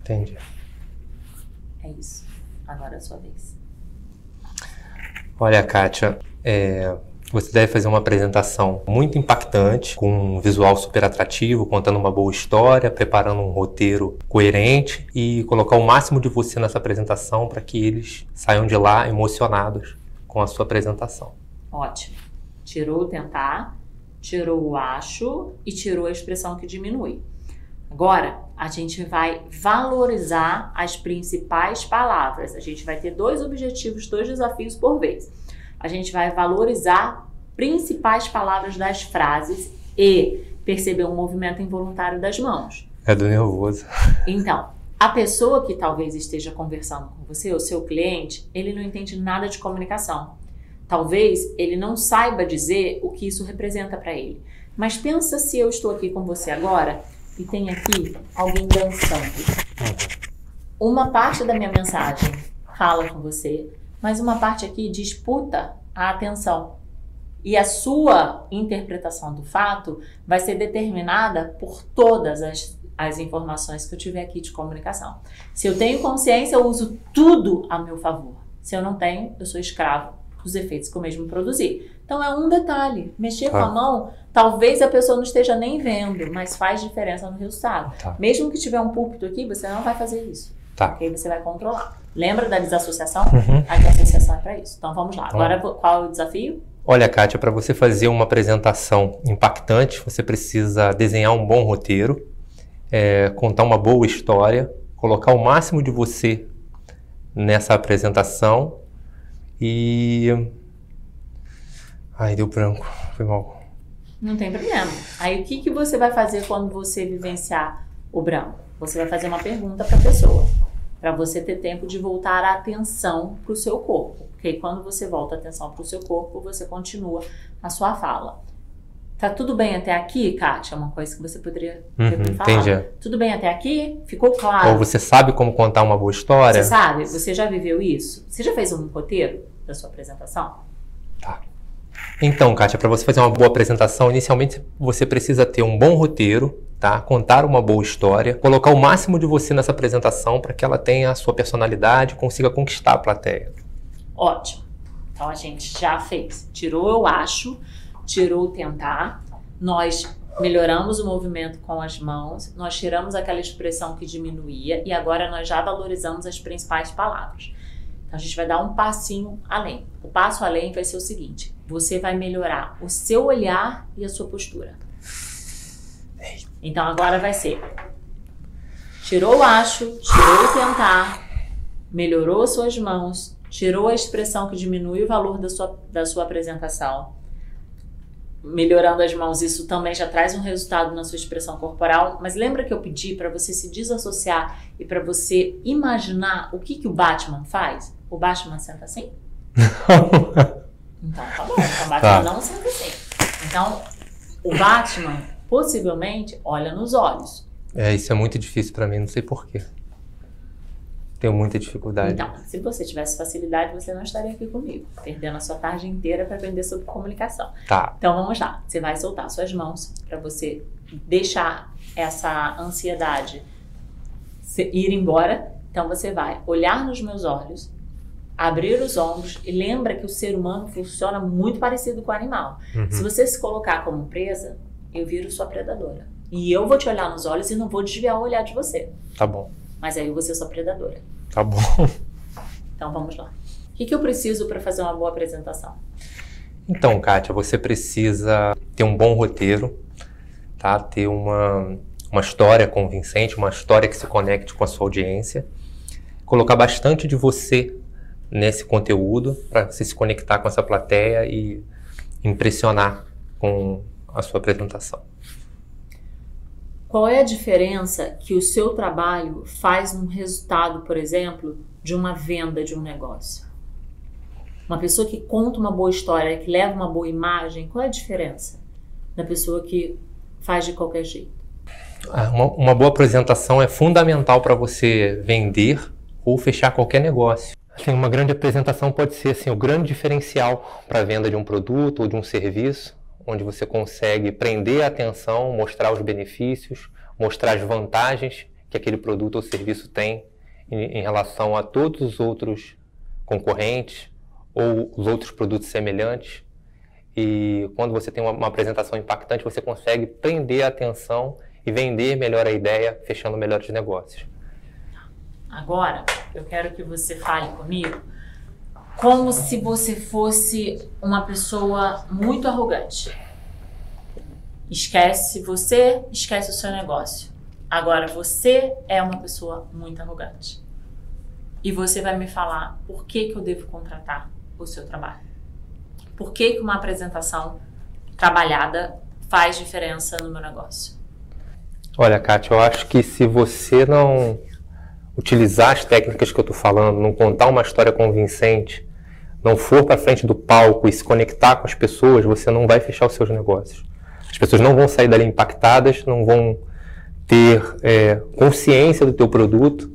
Entendi. É isso. Agora é a sua vez. Olha, Kátia, você deve fazer uma apresentação muito impactante, com um visual super atrativo, contando uma boa história, preparando um roteiro coerente e colocar o máximo de você nessa apresentação para que eles saiam de lá emocionados com a sua apresentação. Ótimo. Tirou o tentar, tirou o acho e tirou a expressão que diminui. Agora, a gente vai valorizar as principais palavras. A gente vai ter 2 objetivos, 2 desafios por vez. A gente vai valorizar principais palavras das frases e perceber um movimento involuntário das mãos. É do nervoso. Então, a pessoa que talvez esteja conversando com você, o seu cliente, ele não entende nada de comunicação. Talvez ele não saiba dizer o que isso representa para ele. Mas pensa se eu estou aqui com você agora e tem aqui alguém dançando. Uma parte da minha mensagem fala com você, mas uma parte aqui disputa a atenção. E a sua interpretação do fato vai ser determinada por todas as informações que eu tiver aqui de comunicação. Se eu tenho consciência, eu uso tudo a meu favor. Se eu não tenho, eu sou escravo dos efeitos que eu mesmo produzi. Então é um detalhe. Mexer com a mão, talvez a pessoa não esteja nem vendo, mas faz diferença no resultado. Mesmo que tiver um púlpito aqui, você não vai fazer isso. Porque você vai controlar. Lembra da desassociação? A desassociação é para isso. Então vamos lá. Agora, qual é o desafio? Olha, Kátia, para você fazer uma apresentação impactante, você precisa desenhar um bom roteiro, contar uma boa história, colocar o máximo de você nessa apresentação e... Ai, deu branco, foi mal. Não tem problema. Aí o que você vai fazer quando você vivenciar o branco? Você vai fazer uma pergunta para a pessoa, para você ter tempo de voltar a atenção para o seu corpo. Porque quando você volta a atenção para o seu corpo, você continua a sua fala. Tá tudo bem até aqui, Kátia? É uma coisa que você poderia ter me falado. Entendi. Tudo bem até aqui? Ficou claro? Ou você sabe como contar uma boa história? Você sabe? Você já viveu isso? Você já fez um roteiro da sua apresentação? Tá. Então, Kátia, para você fazer uma boa apresentação, inicialmente você precisa ter um bom roteiro, tá? Contar uma boa história, colocar o máximo de você nessa apresentação para que ela tenha a sua personalidade e consiga conquistar a plateia. Ótimo. Então a gente já fez. Tirou eu acho, tirou o tentar, nós melhoramos o movimento com as mãos, nós tiramos aquela expressão que diminuía e agora nós já valorizamos as principais palavras. Então a gente vai dar um passinho além. O passo além vai ser o seguinte: você vai melhorar o seu olhar e a sua postura. Então agora vai ser: tirou o acho, tirou o tentar, melhorou suas mãos, tirou a expressão que diminui o valor da sua apresentação. Melhorando as mãos, isso também já traz um resultado na sua expressão corporal. Mas lembra que eu pedi para você se desassociar e para você imaginar o que o Batman faz? O Batman senta assim? Então tá bom, então o Batman não senta assim. Então o Batman possivelmente olha nos olhos. Isso é muito difícil para mim, não sei porquê. Tenho muita dificuldade. Então, se você tivesse facilidade, você não estaria aqui comigo, perdendo a sua tarde inteira para aprender sobre comunicação. Tá. Então vamos lá. Você vai soltar suas mãos para você deixar essa ansiedade ir embora. Então você vai olhar nos meus olhos, abrir os ombros e lembra que o ser humano funciona muito parecido com o animal. Se você se colocar como presa, eu viro sua predadora. E eu vou te olhar nos olhos e não vou desviar o olhar de você. Tá bom. Mas aí eu vou ser sua predadora. Tá bom. Então vamos lá. O que eu preciso para fazer uma boa apresentação? Então, Kátia, você precisa ter um bom roteiro, tá? Ter uma história convincente, uma história que se conecte com a sua audiência. Colocar bastante de você nesse conteúdo para você se conectar com essa plateia e impressionar com a sua apresentação. Qual é a diferença que o seu trabalho faz no resultado, por exemplo, de uma venda de um negócio? Uma pessoa que conta uma boa história, que leva uma boa imagem, qual é a diferença da pessoa que faz de qualquer jeito? Uma boa apresentação é fundamental para você vender ou fechar qualquer negócio. Assim, uma grande apresentação pode ser assim, o grande diferencial para a venda de um produto ou de um serviço, onde você consegue prender a atenção, mostrar os benefícios, mostrar as vantagens que aquele produto ou serviço tem em relação a todos os outros concorrentes ou os outros produtos semelhantes. E quando você tem uma apresentação impactante, você consegue prender a atenção e vender melhor a ideia, fechando melhores negócios. Agora, eu quero que você fale comigo como se você fosse uma pessoa muito arrogante. Esquece você, esquece o seu negócio. Agora você é uma pessoa muito arrogante. E você vai me falar por que eu devo contratar o seu trabalho. Por que uma apresentação trabalhada faz diferença no meu negócio? Olha, Kátia, eu acho que se você não utilizar as técnicas que eu estou falando, não contar uma história convincente, não for para frente do palco e se conectar com as pessoas, você não vai fechar os seus negócios. As pessoas não vão sair dali impactadas, não vão ter consciência do teu produto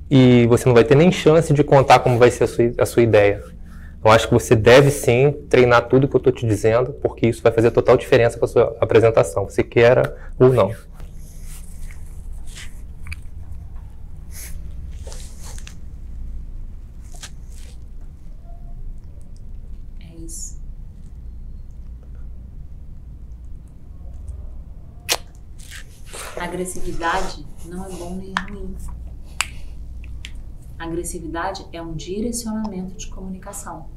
e você não vai ter nem chance de contar como vai ser a sua ideia. Eu acho que você deve sim treinar tudo que eu estou te dizendo, porque isso vai fazer total diferença para a sua apresentação, você queira ou não. É isso. A agressividade não é bom nem ruim. A agressividade é um direcionamento de comunicação.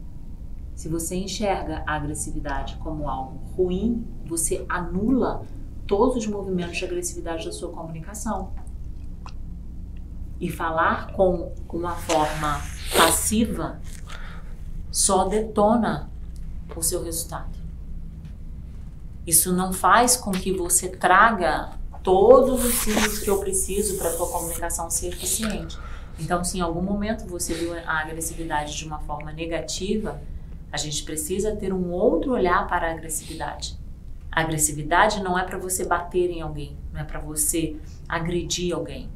Se você enxerga a agressividade como algo ruim, você anula todos os movimentos de agressividade da sua comunicação. E falar com uma forma passiva só detona o seu resultado. Isso não faz com que você traga todos os símbolos que eu preciso para a sua comunicação ser eficiente. Então, se em algum momento você viu a agressividade de uma forma negativa, a gente precisa ter um outro olhar para a agressividade. A agressividade não é para você bater em alguém, não é para você agredir alguém.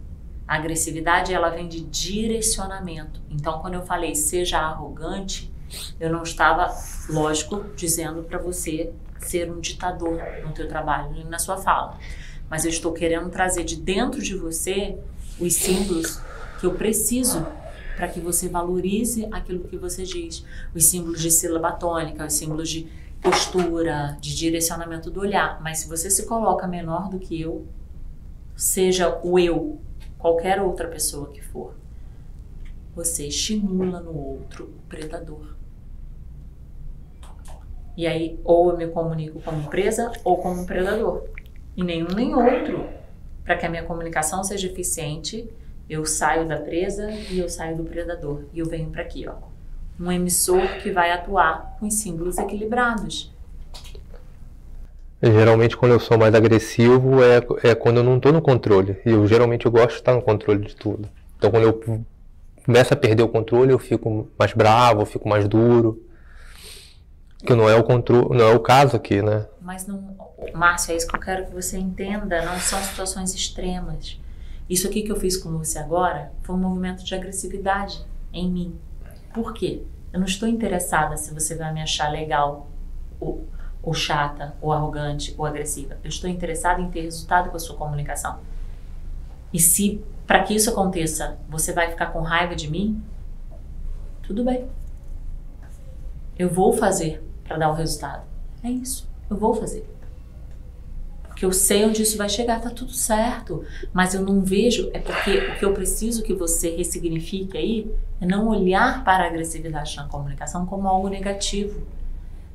A agressividade, ela vem de direcionamento. Então, quando eu falei seja arrogante, eu não estava, lógico, dizendo para você ser um ditador no teu trabalho e na sua fala. Mas eu estou querendo trazer de dentro de você os símbolos que eu preciso para que você valorize aquilo que você diz. Os símbolos de sílaba tônica, os símbolos de postura, de direcionamento do olhar. Mas se você se coloca menor do que eu, seja o eu, qualquer outra pessoa que for, você estimula no outro o predador. E aí, ou eu me comunico como presa ou como predador. E nenhum nem outro. Para que a minha comunicação seja eficiente, eu saio da presa e eu saio do predador. E eu venho para aqui, ó. Um emissor que vai atuar com os símbolos equilibrados. Geralmente, quando eu sou mais agressivo, é quando eu não estou no controle. E geralmente eu gosto de estar no controle de tudo. Então, quando eu começo a perder o controle, eu fico mais bravo, eu fico mais duro. Que não é o controle, não é o caso aqui, né? Mas não, Márcio, é isso que eu quero que você entenda. Não são situações extremas. Isso aqui que eu fiz com você agora foi um movimento de agressividade em mim. Por quê? Eu não estou interessada se você vai me achar legal ou chata, ou arrogante, ou agressiva. Eu estou interessada em ter resultado com a sua comunicação. E se, para que isso aconteça, você vai ficar com raiva de mim, tudo bem. Eu vou fazer para dar o resultado. É isso, eu vou fazer. Porque eu sei onde isso vai chegar, tá tudo certo. Mas eu não vejo, é porque o que eu preciso que você ressignifique aí é não olhar para a agressividade na comunicação como algo negativo.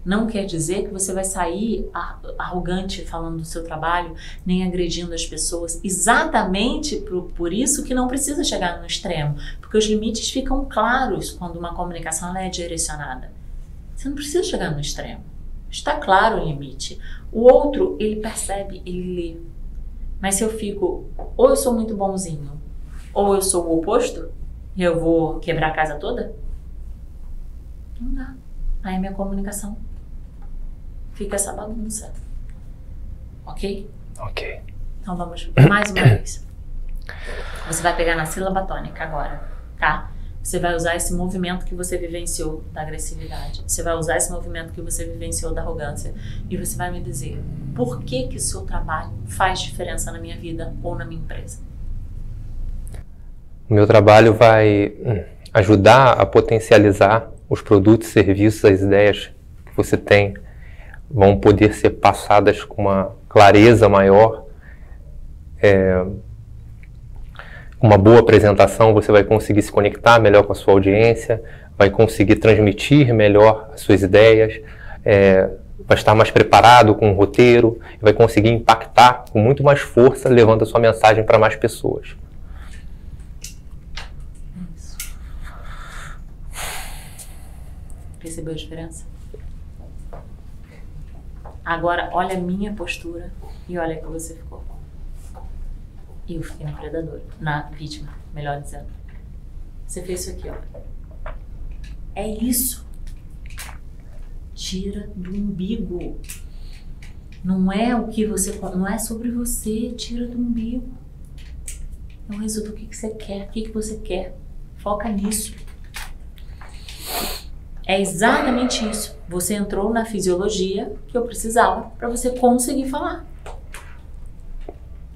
Não quer dizer que você vai sair arrogante falando do seu trabalho, nem agredindo as pessoas. Exatamente por isso que não precisa chegar no extremo. Porque os limites ficam claros quando uma comunicação ela é direcionada. Você não precisa chegar no extremo. Está claro o limite. O outro, ele percebe, ele lê. Mas se eu fico, ou eu sou muito bonzinho, ou eu sou o oposto, e eu vou quebrar a casa toda, não dá. Aí a minha comunicação fica essa bagunça. Ok? Ok. Então vamos mais uma vez. Você vai pegar na sílaba tônica agora, tá? Você vai usar esse movimento que você vivenciou da agressividade. Você vai usar esse movimento que você vivenciou da arrogância. E você vai me dizer por que o seu trabalho faz diferença na minha vida ou na minha empresa. O meu trabalho vai ajudar a potencializar os produtos, serviços, as ideias que você tem. Vão poder ser passadas com uma clareza maior. Uma boa apresentação, você vai conseguir se conectar melhor com a sua audiência, vai conseguir transmitir melhor as suas ideias, vai estar mais preparado com o roteiro, vai conseguir impactar com muito mais força, levando a sua mensagem para mais pessoas. Isso. Percebeu a diferença? Agora, olha a minha postura e olha como você ficou. E eu fiquei no predador, na vítima, melhor dizendo. Você fez isso aqui, ó. É isso. Tira do umbigo. Não é o que você, não é sobre você, tira do umbigo. É o resultado do que você quer, o que você quer. Foca nisso. É exatamente isso. Você entrou na fisiologia que eu precisava para você conseguir falar.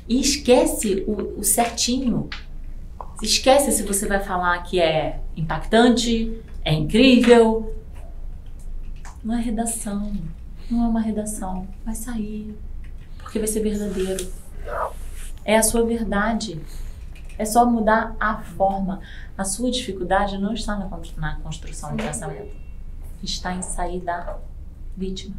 E esquece o certinho. Esquece se você vai falar que é impactante, é incrível. Não é redação. Não é uma redação. Vai sair. Porque vai ser verdadeiro. É a sua verdade. É só mudar a forma. A sua dificuldade não está na construção do pensamento. Está em sair da vítima.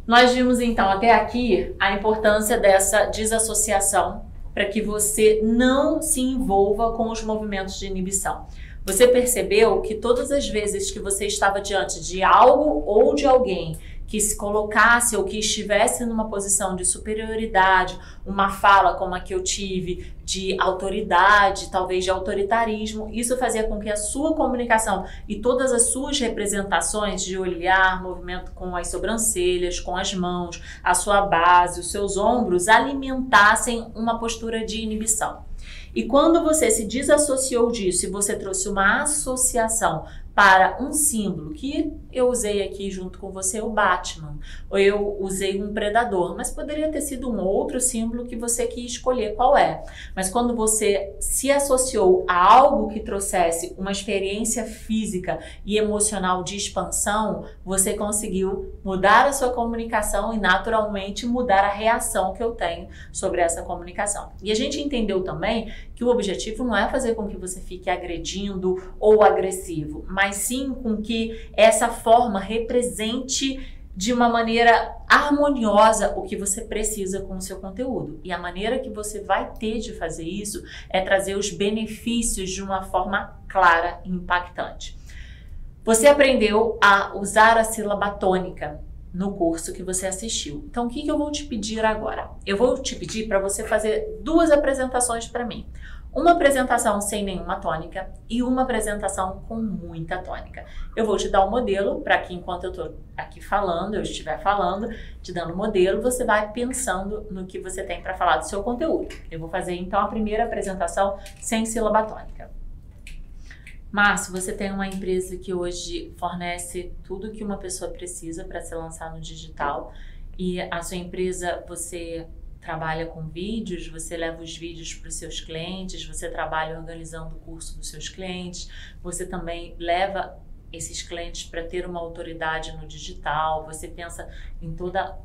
Nós vimos então até aqui a importância dessa desassociação para que você não se envolva com os movimentos de inibição. Você percebeu que todas as vezes que você estava diante de algo ou de alguém que se colocasse ou que estivesse numa posição de superioridade, uma fala como a que eu tive, de autoridade, talvez de autoritarismo, isso fazia com que a sua comunicação e todas as suas representações de olhar, movimento com as sobrancelhas, com as mãos, a sua base, os seus ombros, alimentassem uma postura de inibição. E quando você se desassociou disso e você trouxe uma associação para um símbolo, que eu usei aqui junto com você o Batman, ou eu usei um predador, mas poderia ter sido um outro símbolo que você quis escolher qual é. Mas quando você se associou a algo que trouxesse uma experiência física e emocional de expansão, você conseguiu mudar a sua comunicação e naturalmente mudar a reação que eu tenho sobre essa comunicação. E a gente entendeu também que o objetivo não é fazer com que você fique agredindo ou agressivo, mas sim com que essa forma represente de uma maneira harmoniosa o que você precisa com o seu conteúdo. E a maneira que você vai ter de fazer isso é trazer os benefícios de uma forma clara e impactante. Você aprendeu a usar a sílaba tônica no curso que você assistiu. Então, o que eu vou te pedir agora? Eu vou te pedir para você fazer 2 apresentações para mim. Uma apresentação sem nenhuma tônica e uma apresentação com muita tônica. Eu vou te dar um modelo para que enquanto eu estou aqui falando, eu estiver falando, te dando um modelo, você vai pensando no que você tem para falar do seu conteúdo. Eu vou fazer então a primeira apresentação sem sílaba tônica. Márcio, você tem uma empresa que hoje fornece tudo que uma pessoa precisa para se lançar no digital e a sua empresa, você trabalha com vídeos, você leva os vídeos para os seus clientes, você trabalha organizando o curso dos seus clientes, você também leva esses clientes para ter uma autoridade no digital, você pensa em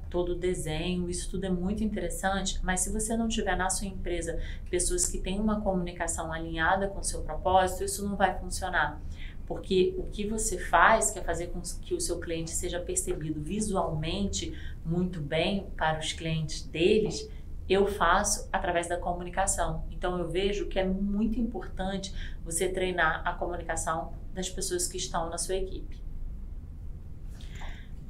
todo o desenho, isso tudo é muito interessante, mas se você não tiver na sua empresa pessoas que têm uma comunicação alinhada com o seu propósito, isso não vai funcionar. Porque o que você faz, que é fazer com que o seu cliente seja percebido visualmente muito bem para os clientes deles, eu faço através da comunicação. Então eu vejo que é muito importante você treinar a comunicação das pessoas que estão na sua equipe.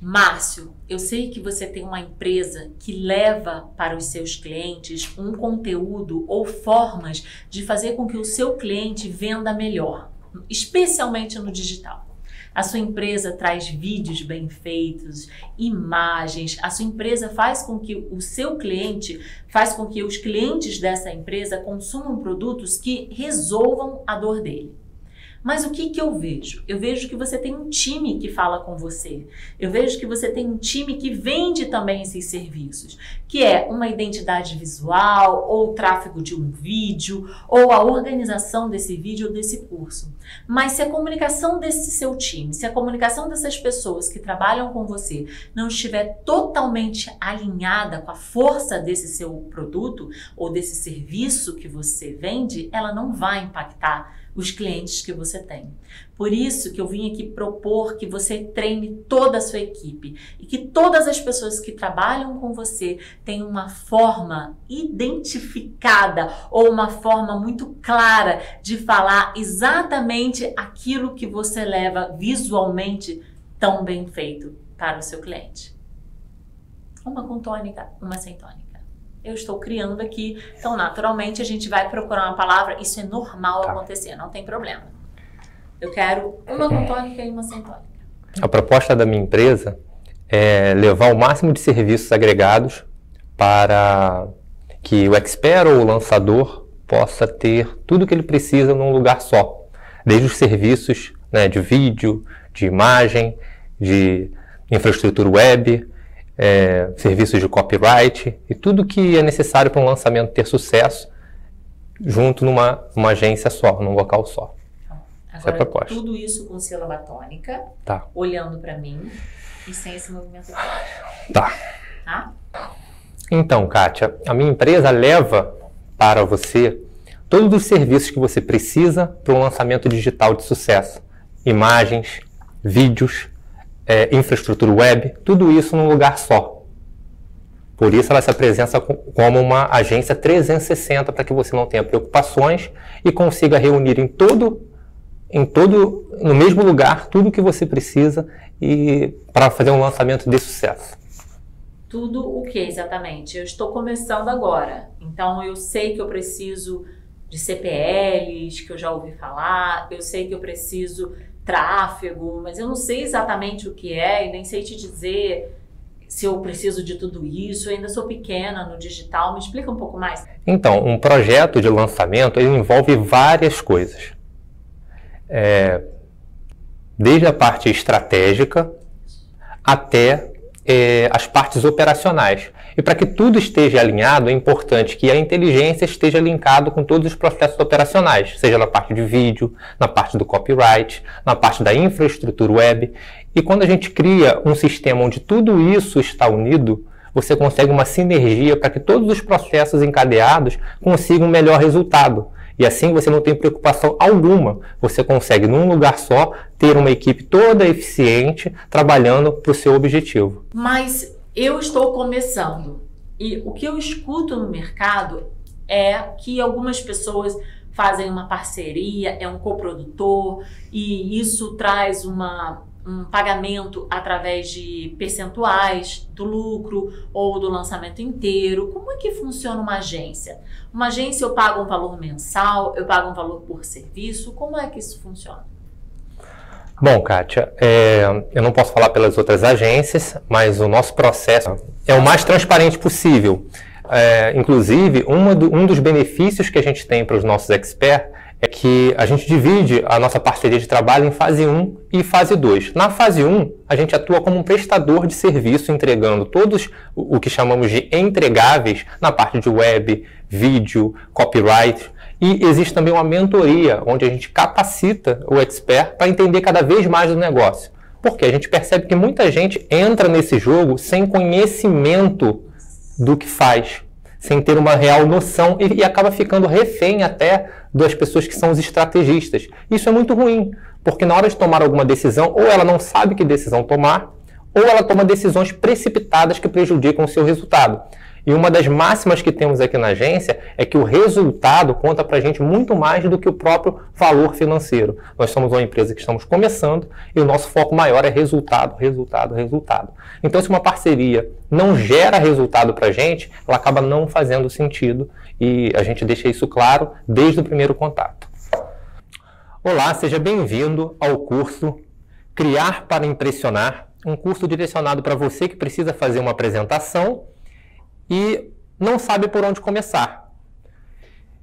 Márcio, eu sei que você tem uma empresa que leva para os seus clientes um conteúdo ou formas de fazer com que o seu cliente venda melhor, especialmente no digital. A sua empresa traz vídeos bem feitos, imagens, a sua empresa faz com que o seu cliente, faz com que os clientes dessa empresa consumam produtos que resolvam a dor dele. Mas o que eu vejo? Eu vejo que você tem um time que fala com você. Eu vejo que você tem um time que vende também esses serviços, que é uma identidade visual, ou o tráfego de um vídeo, ou a organização desse vídeo ou desse curso. Mas se a comunicação desse seu time, se a comunicação dessas pessoas que trabalham com você não estiver totalmente alinhada com a força desse seu produto ou desse serviço que você vende, ela não vai impactar os clientes que você tem. Por isso que eu vim aqui propor que você treine toda a sua equipe e que todas as pessoas que trabalham com você tenham uma forma identificada ou uma forma muito clara de falar exatamente aquilo que você leva visualmente tão bem feito para o seu cliente. Uma com tônica, uma sem tônica. Eu estou criando aqui, então naturalmente a gente vai procurar uma palavra, isso é normal acontecer, não tem problema. Eu quero uma com tônica e uma sem tônica. A proposta da minha empresa é levar o máximo de serviços agregados para que o expert ou o lançador possa ter tudo o que ele precisa num lugar só, desde os serviços né, de vídeo, de imagem, de infraestrutura web, serviços de copyright e tudo que é necessário para um lançamento ter sucesso junto numa agência só, num local só. Essa é a proposta. Tudo isso com sílaba tônica, tá, olhando para mim e sem esse movimento aqui. Tá. Tá? Então, Kátia, a minha empresa leva para você todos os serviços que você precisa para um lançamento digital de sucesso. Imagens, vídeos, infraestrutura web, tudo isso num lugar só. Por isso ela se apresenta como uma agência 360 para que você não tenha preocupações e consiga reunir no mesmo lugar tudo o que você precisa para fazer um lançamento de sucesso. Tudo o que exatamente? Eu estou começando agora, então eu sei que eu preciso de CPLs, que eu já ouvi falar, eu sei que eu preciso tráfego, mas eu não sei exatamente o que é e nem sei te dizer se eu preciso de tudo isso, eu ainda sou pequena no digital, me explica um pouco mais. Então, um projeto de lançamento ele envolve várias coisas. Desde a parte estratégica até as partes operacionais. E para que tudo esteja alinhado, é importante que a inteligência esteja linkado com todos os processos operacionais, seja na parte de vídeo, na parte do copyright, na parte da infraestrutura web. E quando a gente cria um sistema onde tudo isso está unido, você consegue uma sinergia para que todos os processos encadeados consigam um melhor resultado. E assim você não tem preocupação alguma. Você consegue, num lugar só, ter uma equipe toda eficiente trabalhando para o seu objetivo. Mas eu estou começando e o que eu escuto no mercado é que algumas pessoas fazem uma parceria, é um coprodutor e isso traz um pagamento através de percentuais do lucro ou do lançamento inteiro. Como é que funciona uma agência? Uma agência eu pago um valor mensal, eu pago um valor por serviço, como é que isso funciona? Bom, Kátia, eu não posso falar pelas outras agências, mas o nosso processo é o mais transparente possível. Inclusive, um dos benefícios que a gente tem para os nossos experts é que a gente divide a nossa parceria de trabalho em fase 1 e fase 2. Na fase 1, a gente atua como um prestador de serviço, entregando todos o que chamamos de entregáveis na parte de web, vídeo, copyright. E existe também uma mentoria, onde a gente capacita o expert para entender cada vez mais do negócio. Porque a gente percebe que muita gente entra nesse jogo sem conhecimento do que faz, sem ter uma real noção e acaba ficando refém até das pessoas que são os estrategistas. Isso é muito ruim, porque na hora de tomar alguma decisão, ou ela não sabe que decisão tomar, ou ela toma decisões precipitadas que prejudicam o seu resultado. E uma das máximas que temos aqui na agência é que o resultado conta para a gente muito mais do que o próprio valor financeiro. Nós somos uma empresa que estamos começando e o nosso foco maior é resultado, resultado, resultado. Então, se uma parceria não gera resultado para a gente, ela acaba não fazendo sentido e a gente deixa isso claro desde o primeiro contato. Olá, seja bem-vindo ao curso Criar para Impressionar, um curso direcionado para você que precisa fazer uma apresentação e não sabe por onde começar.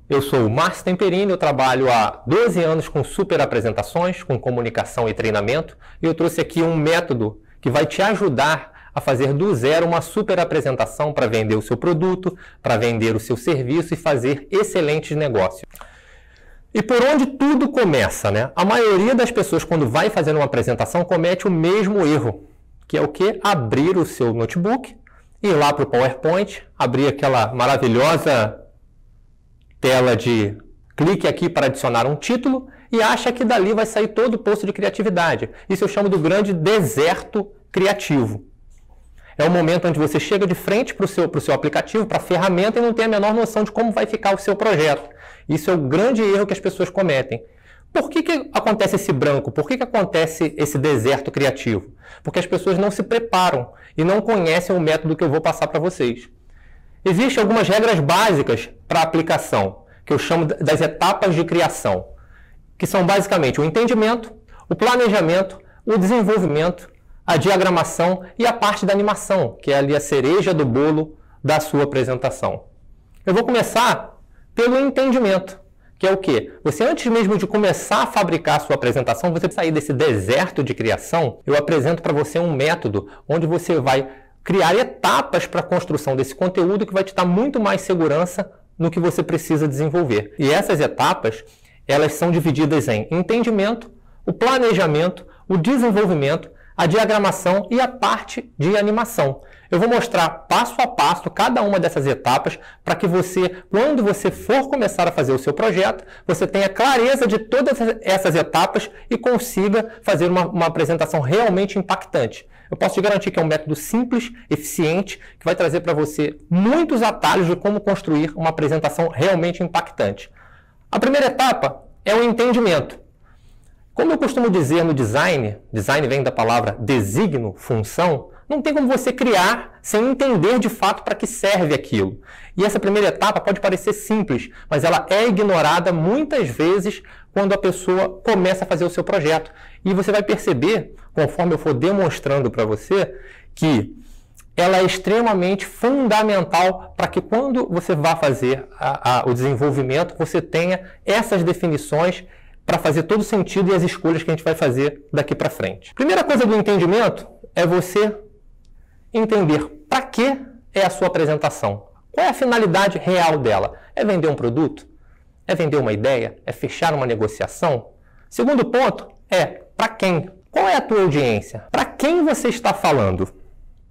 Eu sou o Márcio Temperini, eu trabalho há 12 anos com super apresentações, com comunicação e treinamento, e eu trouxe aqui um método que vai te ajudar a fazer do zero uma super apresentação para vender o seu produto, para vender o seu serviço e fazer excelentes negócios. E por onde tudo começa, né? A maioria das pessoas, quando vai fazer uma apresentação, comete o mesmo erro, que é o quê? Abrir o seu notebook, ir lá para o PowerPoint, abrir aquela maravilhosa tela de clique aqui para adicionar um título e acha que dali vai sair todo o poço de criatividade. Isso eu chamo do grande deserto criativo. É o momento onde você chega de frente para o seu aplicativo, para a ferramenta e não tem a menor noção de como vai ficar o seu projeto. Isso é o grande erro que as pessoas cometem. Por que acontece esse branco? Por que acontece esse deserto criativo? Porque as pessoas não se preparam e não conhecem o método que eu vou passar para vocês. Existem algumas regras básicas para a aplicação, que eu chamo das etapas de criação, que são basicamente o entendimento, o planejamento, o desenvolvimento, a diagramação e a parte da animação, que é ali a cereja do bolo da sua apresentação. Eu vou começar pelo entendimento, que é o quê? Você, antes mesmo de começar a fabricar a sua apresentação, você sair desse deserto de criação, eu apresento para você um método onde você vai criar etapas para a construção desse conteúdo que vai te dar muito mais segurança no que você precisa desenvolver. E essas etapas, elas são divididas em entendimento, o planejamento, o desenvolvimento, a diagramação e a parte de animação. Eu vou mostrar passo a passo cada uma dessas etapas para que você, quando você for começar a fazer o seu projeto, você tenha clareza de todas essas etapas e consiga fazer uma apresentação realmente impactante. Eu posso te garantir que é um método simples, eficiente, que vai trazer para você muitos atalhos de como construir uma apresentação realmente impactante. A primeira etapa é o entendimento. Como eu costumo dizer no design vem da palavra designo, função, não tem como você criar sem entender de fato para que serve aquilo. E essa primeira etapa pode parecer simples, mas ela é ignorada muitas vezes quando a pessoa começa a fazer o seu projeto. E você vai perceber, conforme eu for demonstrando para você, que ela é extremamente fundamental para que quando você vá fazer o desenvolvimento, você tenha essas definições para fazer todo sentido e as escolhas que a gente vai fazer daqui para frente. Primeira coisa do entendimento é você entender para que é a sua apresentação. Qual é a finalidade real dela? É vender um produto? É vender uma ideia? É fechar uma negociação? Segundo ponto é para quem? Qual é a tua audiência? Para quem você está falando?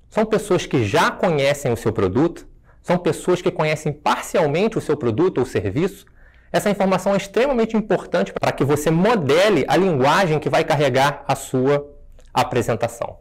São pessoas que já conhecem o seu produto? São pessoas que conhecem parcialmente o seu produto ou serviço? Essa informação é extremamente importante para que você modele a linguagem que vai carregar a sua apresentação.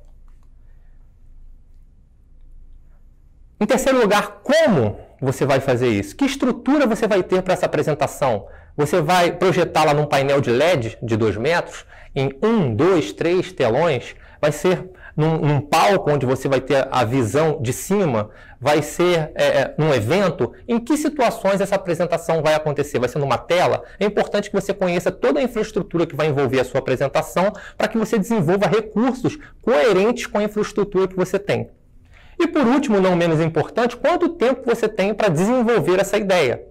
Em terceiro lugar, como você vai fazer isso? Que estrutura você vai ter para essa apresentação? Você vai projetá-la num painel de LED de 2 metros, em 1, 2, 3 telões? Vai ser num palco onde você vai ter a visão de cima? Vai ser num evento? Em que situações essa apresentação vai acontecer? Vai ser numa tela? É importante que você conheça toda a infraestrutura que vai envolver a sua apresentação para que você desenvolva recursos coerentes com a infraestrutura que você tem. E por último, não menos importante, quanto tempo você tem para desenvolver essa ideia?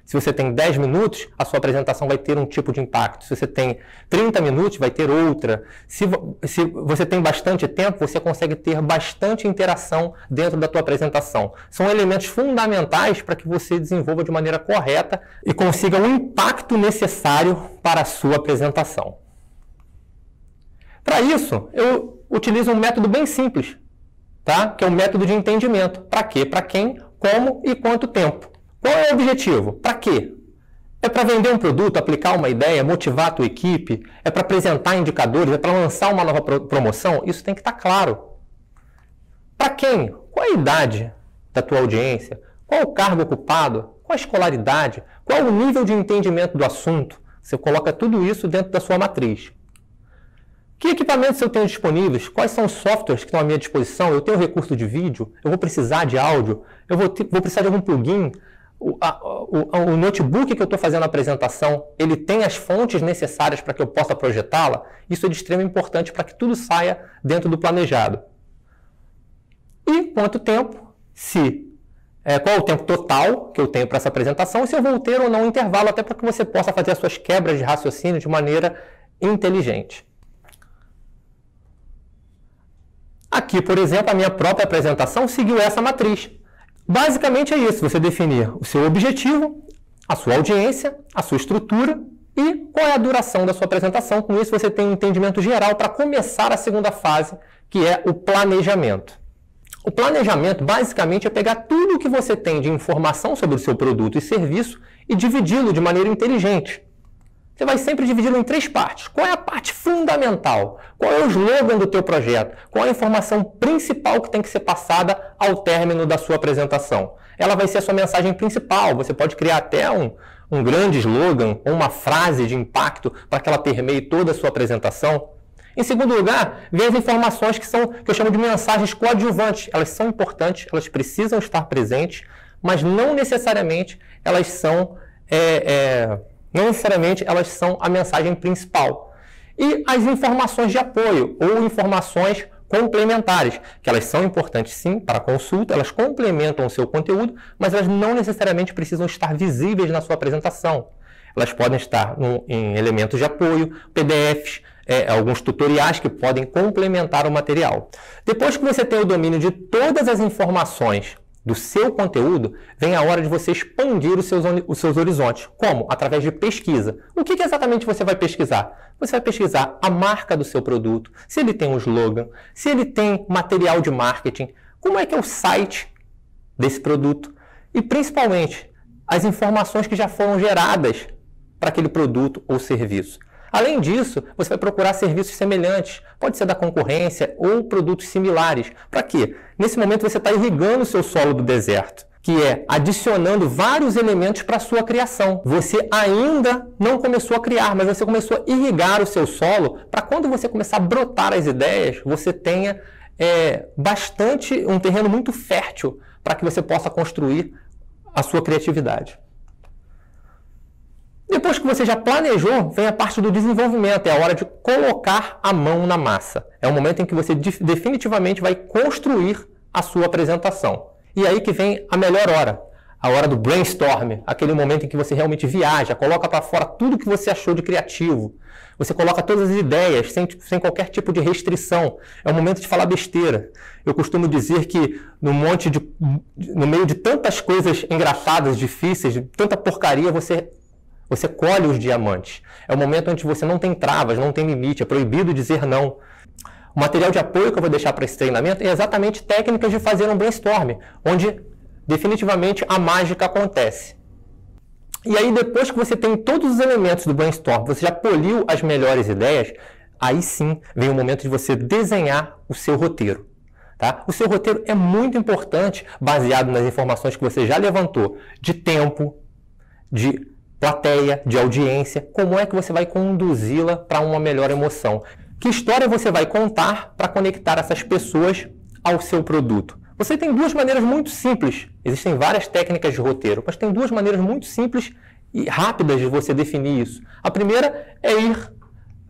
Se você tem 10 minutos, a sua apresentação vai ter um tipo de impacto. Se você tem 30 minutos, vai ter outra. Se você tem bastante tempo, você consegue ter bastante interação dentro da tua apresentação. São elementos fundamentais para que você desenvolva de maneira correta e consiga o impacto necessário para a sua apresentação. Para isso, eu utilizo um método bem simples, tá? Que é o método de entendimento. Para quê? Para quem, como e quanto tempo. Qual é o objetivo? Para quê? É para vender um produto, aplicar uma ideia, motivar a tua equipe? É para apresentar indicadores? É para lançar uma nova promoção? Isso tem que estar claro. Para quem? Qual a idade da tua audiência? Qual o cargo ocupado? Qual a escolaridade? Qual o nível de entendimento do assunto? Você coloca tudo isso dentro da sua matriz. Que equipamentos eu tenho disponíveis? Quais são os softwares que estão à minha disposição? Eu tenho recurso de vídeo? Eu vou precisar de áudio? Eu vou precisar de algum plugin? O notebook que eu estou fazendo a apresentação, ele tem as fontes necessárias para que eu possa projetá-la? Isso é de extrema importância para que tudo saia dentro do planejado. E quanto tempo? Qual é o tempo total que eu tenho para essa apresentação? E se eu vou ter ou não um intervalo, até para que você possa fazer as suas quebras de raciocínio de maneira inteligente. Aqui, por exemplo, a minha própria apresentação seguiu essa matriz. Basicamente é isso, você definir o seu objetivo, a sua audiência, a sua estrutura e qual é a duração da sua apresentação. Com isso você tem um entendimento geral para começar a segunda fase, que é o planejamento. O planejamento basicamente é pegar tudo o que você tem de informação sobre o seu produto e serviço e dividi-lo de maneira inteligente. Você vai sempre dividi-lo em 3 partes. Qual é a parte fundamental? Qual é o slogan do teu projeto? Qual é a informação principal que tem que ser passada ao término da sua apresentação? Ela vai ser a sua mensagem principal. Você pode criar até um grande slogan ou uma frase de impacto para que ela permeie toda a sua apresentação. Em segundo lugar, vem as informações que eu chamo de mensagens coadjuvantes. Elas são importantes, elas precisam estar presentes, mas não necessariamente elas são a mensagem principal. E as informações de apoio ou informações complementares, que elas são importantes sim para a consulta, elas complementam o seu conteúdo, mas elas não necessariamente precisam estar visíveis na sua apresentação. elas podem estar em elementos de apoio, PDFs, alguns tutoriais que podem complementar o material. Depois que você tem o domínio de todas as informações do seu conteúdo, vem a hora de você expandir os seus horizontes. Como? Através de pesquisa. O que exatamente você vai pesquisar? Você vai pesquisar a marca do seu produto, se ele tem um slogan, se ele tem material de marketing, como é que é o site desse produto e, principalmente, as informações que já foram geradas para aquele produto ou serviço. Além disso, você vai procurar serviços semelhantes, pode ser da concorrência ou produtos similares. Para quê? Nesse momento você está irrigando o seu solo do deserto, que é adicionando vários elementos para a sua criação. Você ainda não começou a criar, mas você começou a irrigar o seu solo para quando você começar a brotar as ideias, você tenha um terreno muito fértil para que você possa construir a sua criatividade. Depois que você já planejou, vem a parte do desenvolvimento, é a hora de colocar a mão na massa. É o momento em que você definitivamente vai construir a sua apresentação. E aí que vem a melhor hora, a hora do brainstorm, aquele momento em que você realmente viaja, coloca para fora tudo que você achou de criativo. Você coloca todas as ideias, sem qualquer tipo de restrição. É o momento de falar besteira. Eu costumo dizer que no meio de tantas coisas engraçadas, difíceis, de tanta porcaria, você colhe os diamantes. É o momento onde você não tem travas, não tem limite, é proibido dizer não. O material de apoio que eu vou deixar para esse treinamento é exatamente técnicas de fazer um brainstorm, onde definitivamente a mágica acontece. E aí, depois que você tem todos os elementos do brainstorm, você já poliu as melhores ideias, aí sim vem o momento de você desenhar o seu roteiro. Tá? O seu roteiro é muito importante, baseado nas informações que você já levantou, de tempo, de plateia, de audiência, como é que você vai conduzi-la para uma melhor emoção. Que história você vai contar para conectar essas pessoas ao seu produto? Você tem duas maneiras muito simples, existem várias técnicas de roteiro, mas tem duas maneiras muito simples e rápidas de você definir isso. A primeira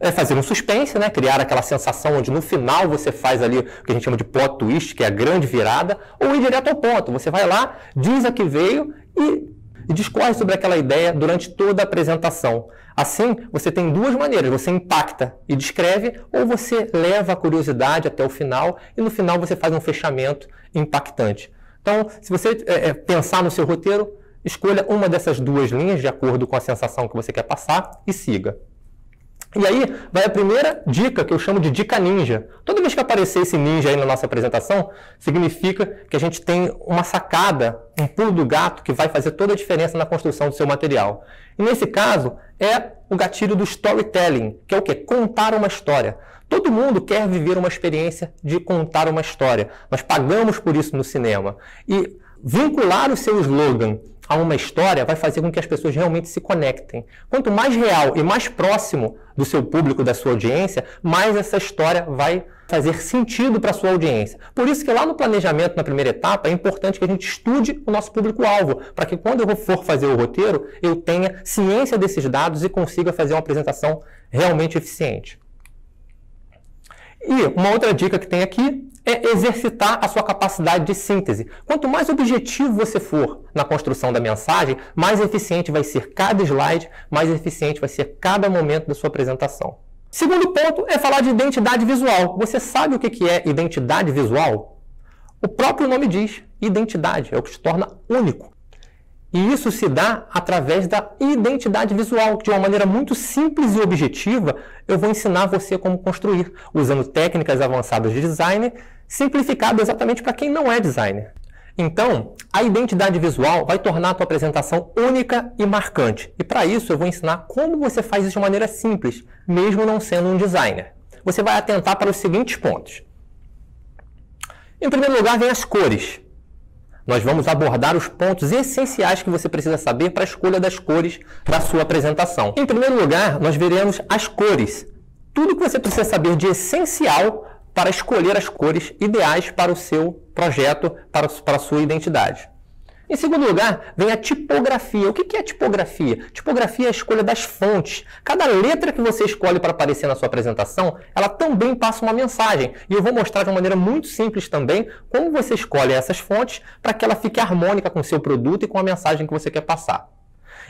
é fazer um suspense, né? Criar aquela sensação onde no final você faz ali o que a gente chama de plot twist, que é a grande virada, ou ir direto ao ponto. Você vai lá, diz a que veio e discorre sobre aquela ideia durante toda a apresentação. Assim, você tem duas maneiras, você impacta e descreve, ou você leva a curiosidade até o final e no final você faz um fechamento impactante. Então, se você pensar no seu roteiro, escolha uma dessas duas linhas de acordo com a sensação que você quer passar e siga. E aí vai a primeira dica, que eu chamo de dica ninja. Toda vez que aparecer esse ninja aí na nossa apresentação, significa que a gente tem uma sacada, um pulo do gato que vai fazer toda a diferença na construção do seu material. E nesse caso, é o gatilho do storytelling, que é o quê? Contar uma história. Todo mundo quer viver uma experiência de contar uma história. Nós pagamos por isso no cinema. E vincular o seu slogan a uma história vai fazer com que as pessoas realmente se conectem. Quanto mais real e mais próximo do seu público, da sua audiência, mais essa história vai fazer sentido para a sua audiência. Por isso que lá no planejamento, na primeira etapa, é importante que a gente estude o nosso público-alvo, para que quando eu for fazer o roteiro, eu tenha ciência desses dados e consiga fazer uma apresentação realmente eficiente. E uma outra dica que tem aqui é exercitar a sua capacidade de síntese. Quanto mais objetivo você for na construção da mensagem, mais eficiente vai ser cada slide, mais eficiente vai ser cada momento da sua apresentação. Segundo ponto é falar de identidade visual. Você sabe o que é identidade visual? O próprio nome diz, identidade, é o que te torna único. E isso se dá através da identidade visual, que de uma maneira muito simples e objetiva, eu vou ensinar você como construir, usando técnicas avançadas de design, simplificado exatamente para quem não é designer. Então, a identidade visual vai tornar a tua apresentação única e marcante. E para isso eu vou ensinar como você faz isso de maneira simples, mesmo não sendo um designer. Você vai atentar para os seguintes pontos. Em primeiro lugar, vem as cores. Nós vamos abordar os pontos essenciais que você precisa saber para a escolha das cores da sua apresentação. Em primeiro lugar, nós veremos as cores. Tudo que você precisa saber de essencial para escolher as cores ideais para o seu projeto, para a sua identidade. Em segundo lugar, vem a tipografia. O que é tipografia? Tipografia é a escolha das fontes. Cada letra que você escolhe para aparecer na sua apresentação, ela também passa uma mensagem. E eu vou mostrar de uma maneira muito simples também como você escolhe essas fontes para que ela fique harmônica com o seu produto e com a mensagem que você quer passar.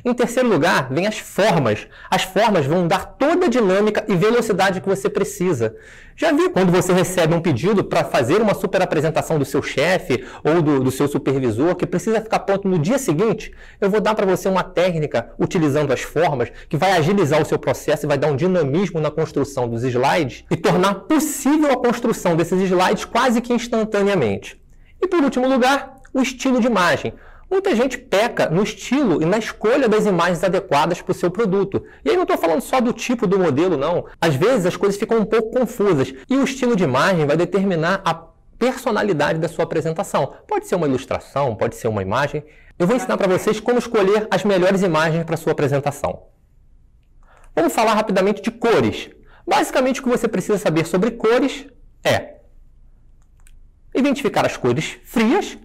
Em terceiro lugar, vem as formas. As formas vão dar toda a dinâmica e velocidade que você precisa. Já viu quando você recebe um pedido para fazer uma super apresentação do seu chefe ou do seu supervisor que precisa ficar pronto no dia seguinte? Eu vou dar para você uma técnica utilizando as formas que vai agilizar o seu processo e vai dar um dinamismo na construção dos slides e tornar possível a construção desses slides quase que instantaneamente. E por último lugar, o estilo de imagem. Muita gente peca no estilo e na escolha das imagens adequadas para o seu produto. E aí não estou falando só do tipo do modelo, não. Às vezes as coisas ficam um pouco confusas e o estilo de imagem vai determinar a personalidade da sua apresentação. Pode ser uma ilustração, pode ser uma imagem. Eu vou ensinar para vocês como escolher as melhores imagens para a sua apresentação. Vamos falar rapidamente de cores. Basicamente o que você precisa saber sobre cores é identificar as cores frias,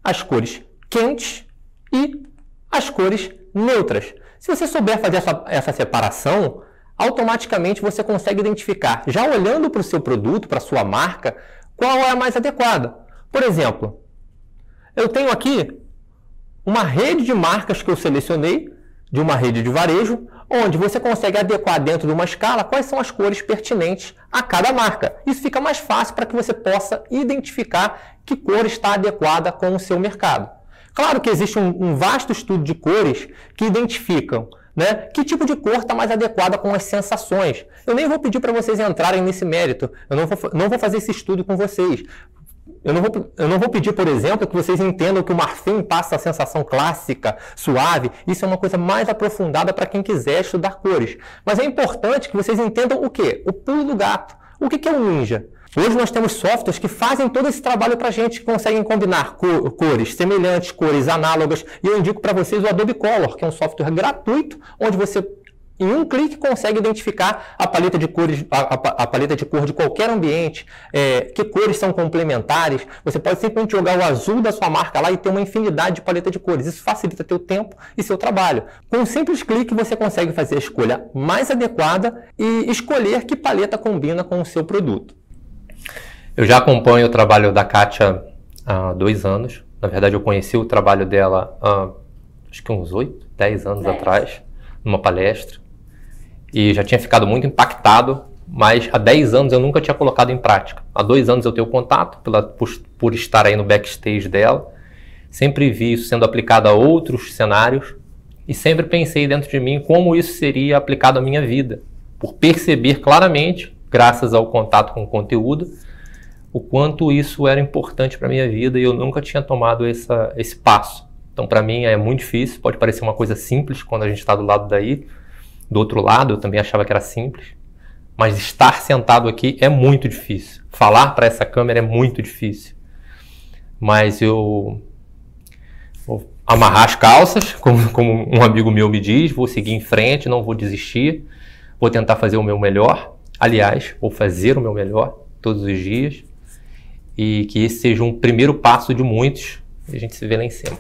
as cores quentes e as cores neutras. Se você souber fazer essa separação, automaticamente você consegue identificar, já olhando para o seu produto, para a sua marca, qual é a mais adequada. Por exemplo, eu tenho aqui uma rede de marcas que eu selecionei, de uma rede de varejo, onde você consegue adequar dentro de uma escala quais são as cores pertinentes a cada marca. Isso fica mais fácil para que você possa identificar que cor está adequada com o seu mercado. Claro que existe um vasto estudo de cores que identificam, né, que tipo de cor está mais adequada com as sensações. Eu nem vou pedir para vocês entrarem nesse mérito, eu não vou fazer esse estudo com vocês. Eu não vou pedir, por exemplo, que vocês entendam que o marfim passa a sensação clássica, suave. Isso é uma coisa mais aprofundada para quem quiser estudar cores. Mas é importante que vocês entendam o quê? O pulo do gato. O que é um ninja? Hoje nós temos softwares que fazem todo esse trabalho para a gente, que conseguem combinar cores semelhantes, cores análogas. E eu indico para vocês o Adobe Color, que é um software gratuito, onde você, em um clique, consegue identificar a paleta de cores, a paleta de cor de qualquer ambiente, que cores são complementares. Você pode simplesmente jogar o azul da sua marca lá e ter uma infinidade de paleta de cores. Isso facilita teu tempo e seu trabalho. Com um simples clique, você consegue fazer a escolha mais adequada e escolher que paleta combina com o seu produto. Eu já acompanho o trabalho da Kátia há 2 anos. Na verdade, eu conheci o trabalho dela há acho que uns 8, 10 anos atrás, numa palestra. E já tinha ficado muito impactado, mas há 10 anos eu nunca tinha colocado em prática. Há 2 anos eu tenho contato por estar aí no backstage dela. Sempre vi isso sendo aplicado a outros cenários e sempre pensei dentro de mim como isso seria aplicado à minha vida. Por perceber claramente, graças ao contato com o conteúdo, o quanto isso era importante para a minha vida e eu nunca tinha tomado esse passo. Então, para mim, é muito difícil. Pode parecer uma coisa simples quando a gente está do lado daí. Do outro lado, eu também achava que era simples. Mas estar sentado aqui é muito difícil. Falar para essa câmera é muito difícil. Mas eu vou amarrar as calças, como um amigo meu me diz. Vou seguir em frente, não vou desistir. Vou tentar fazer o meu melhor. Aliás, vou fazer o meu melhor todos os dias. E que esse seja um primeiro passo de muitos. E a gente se vê lá em cima.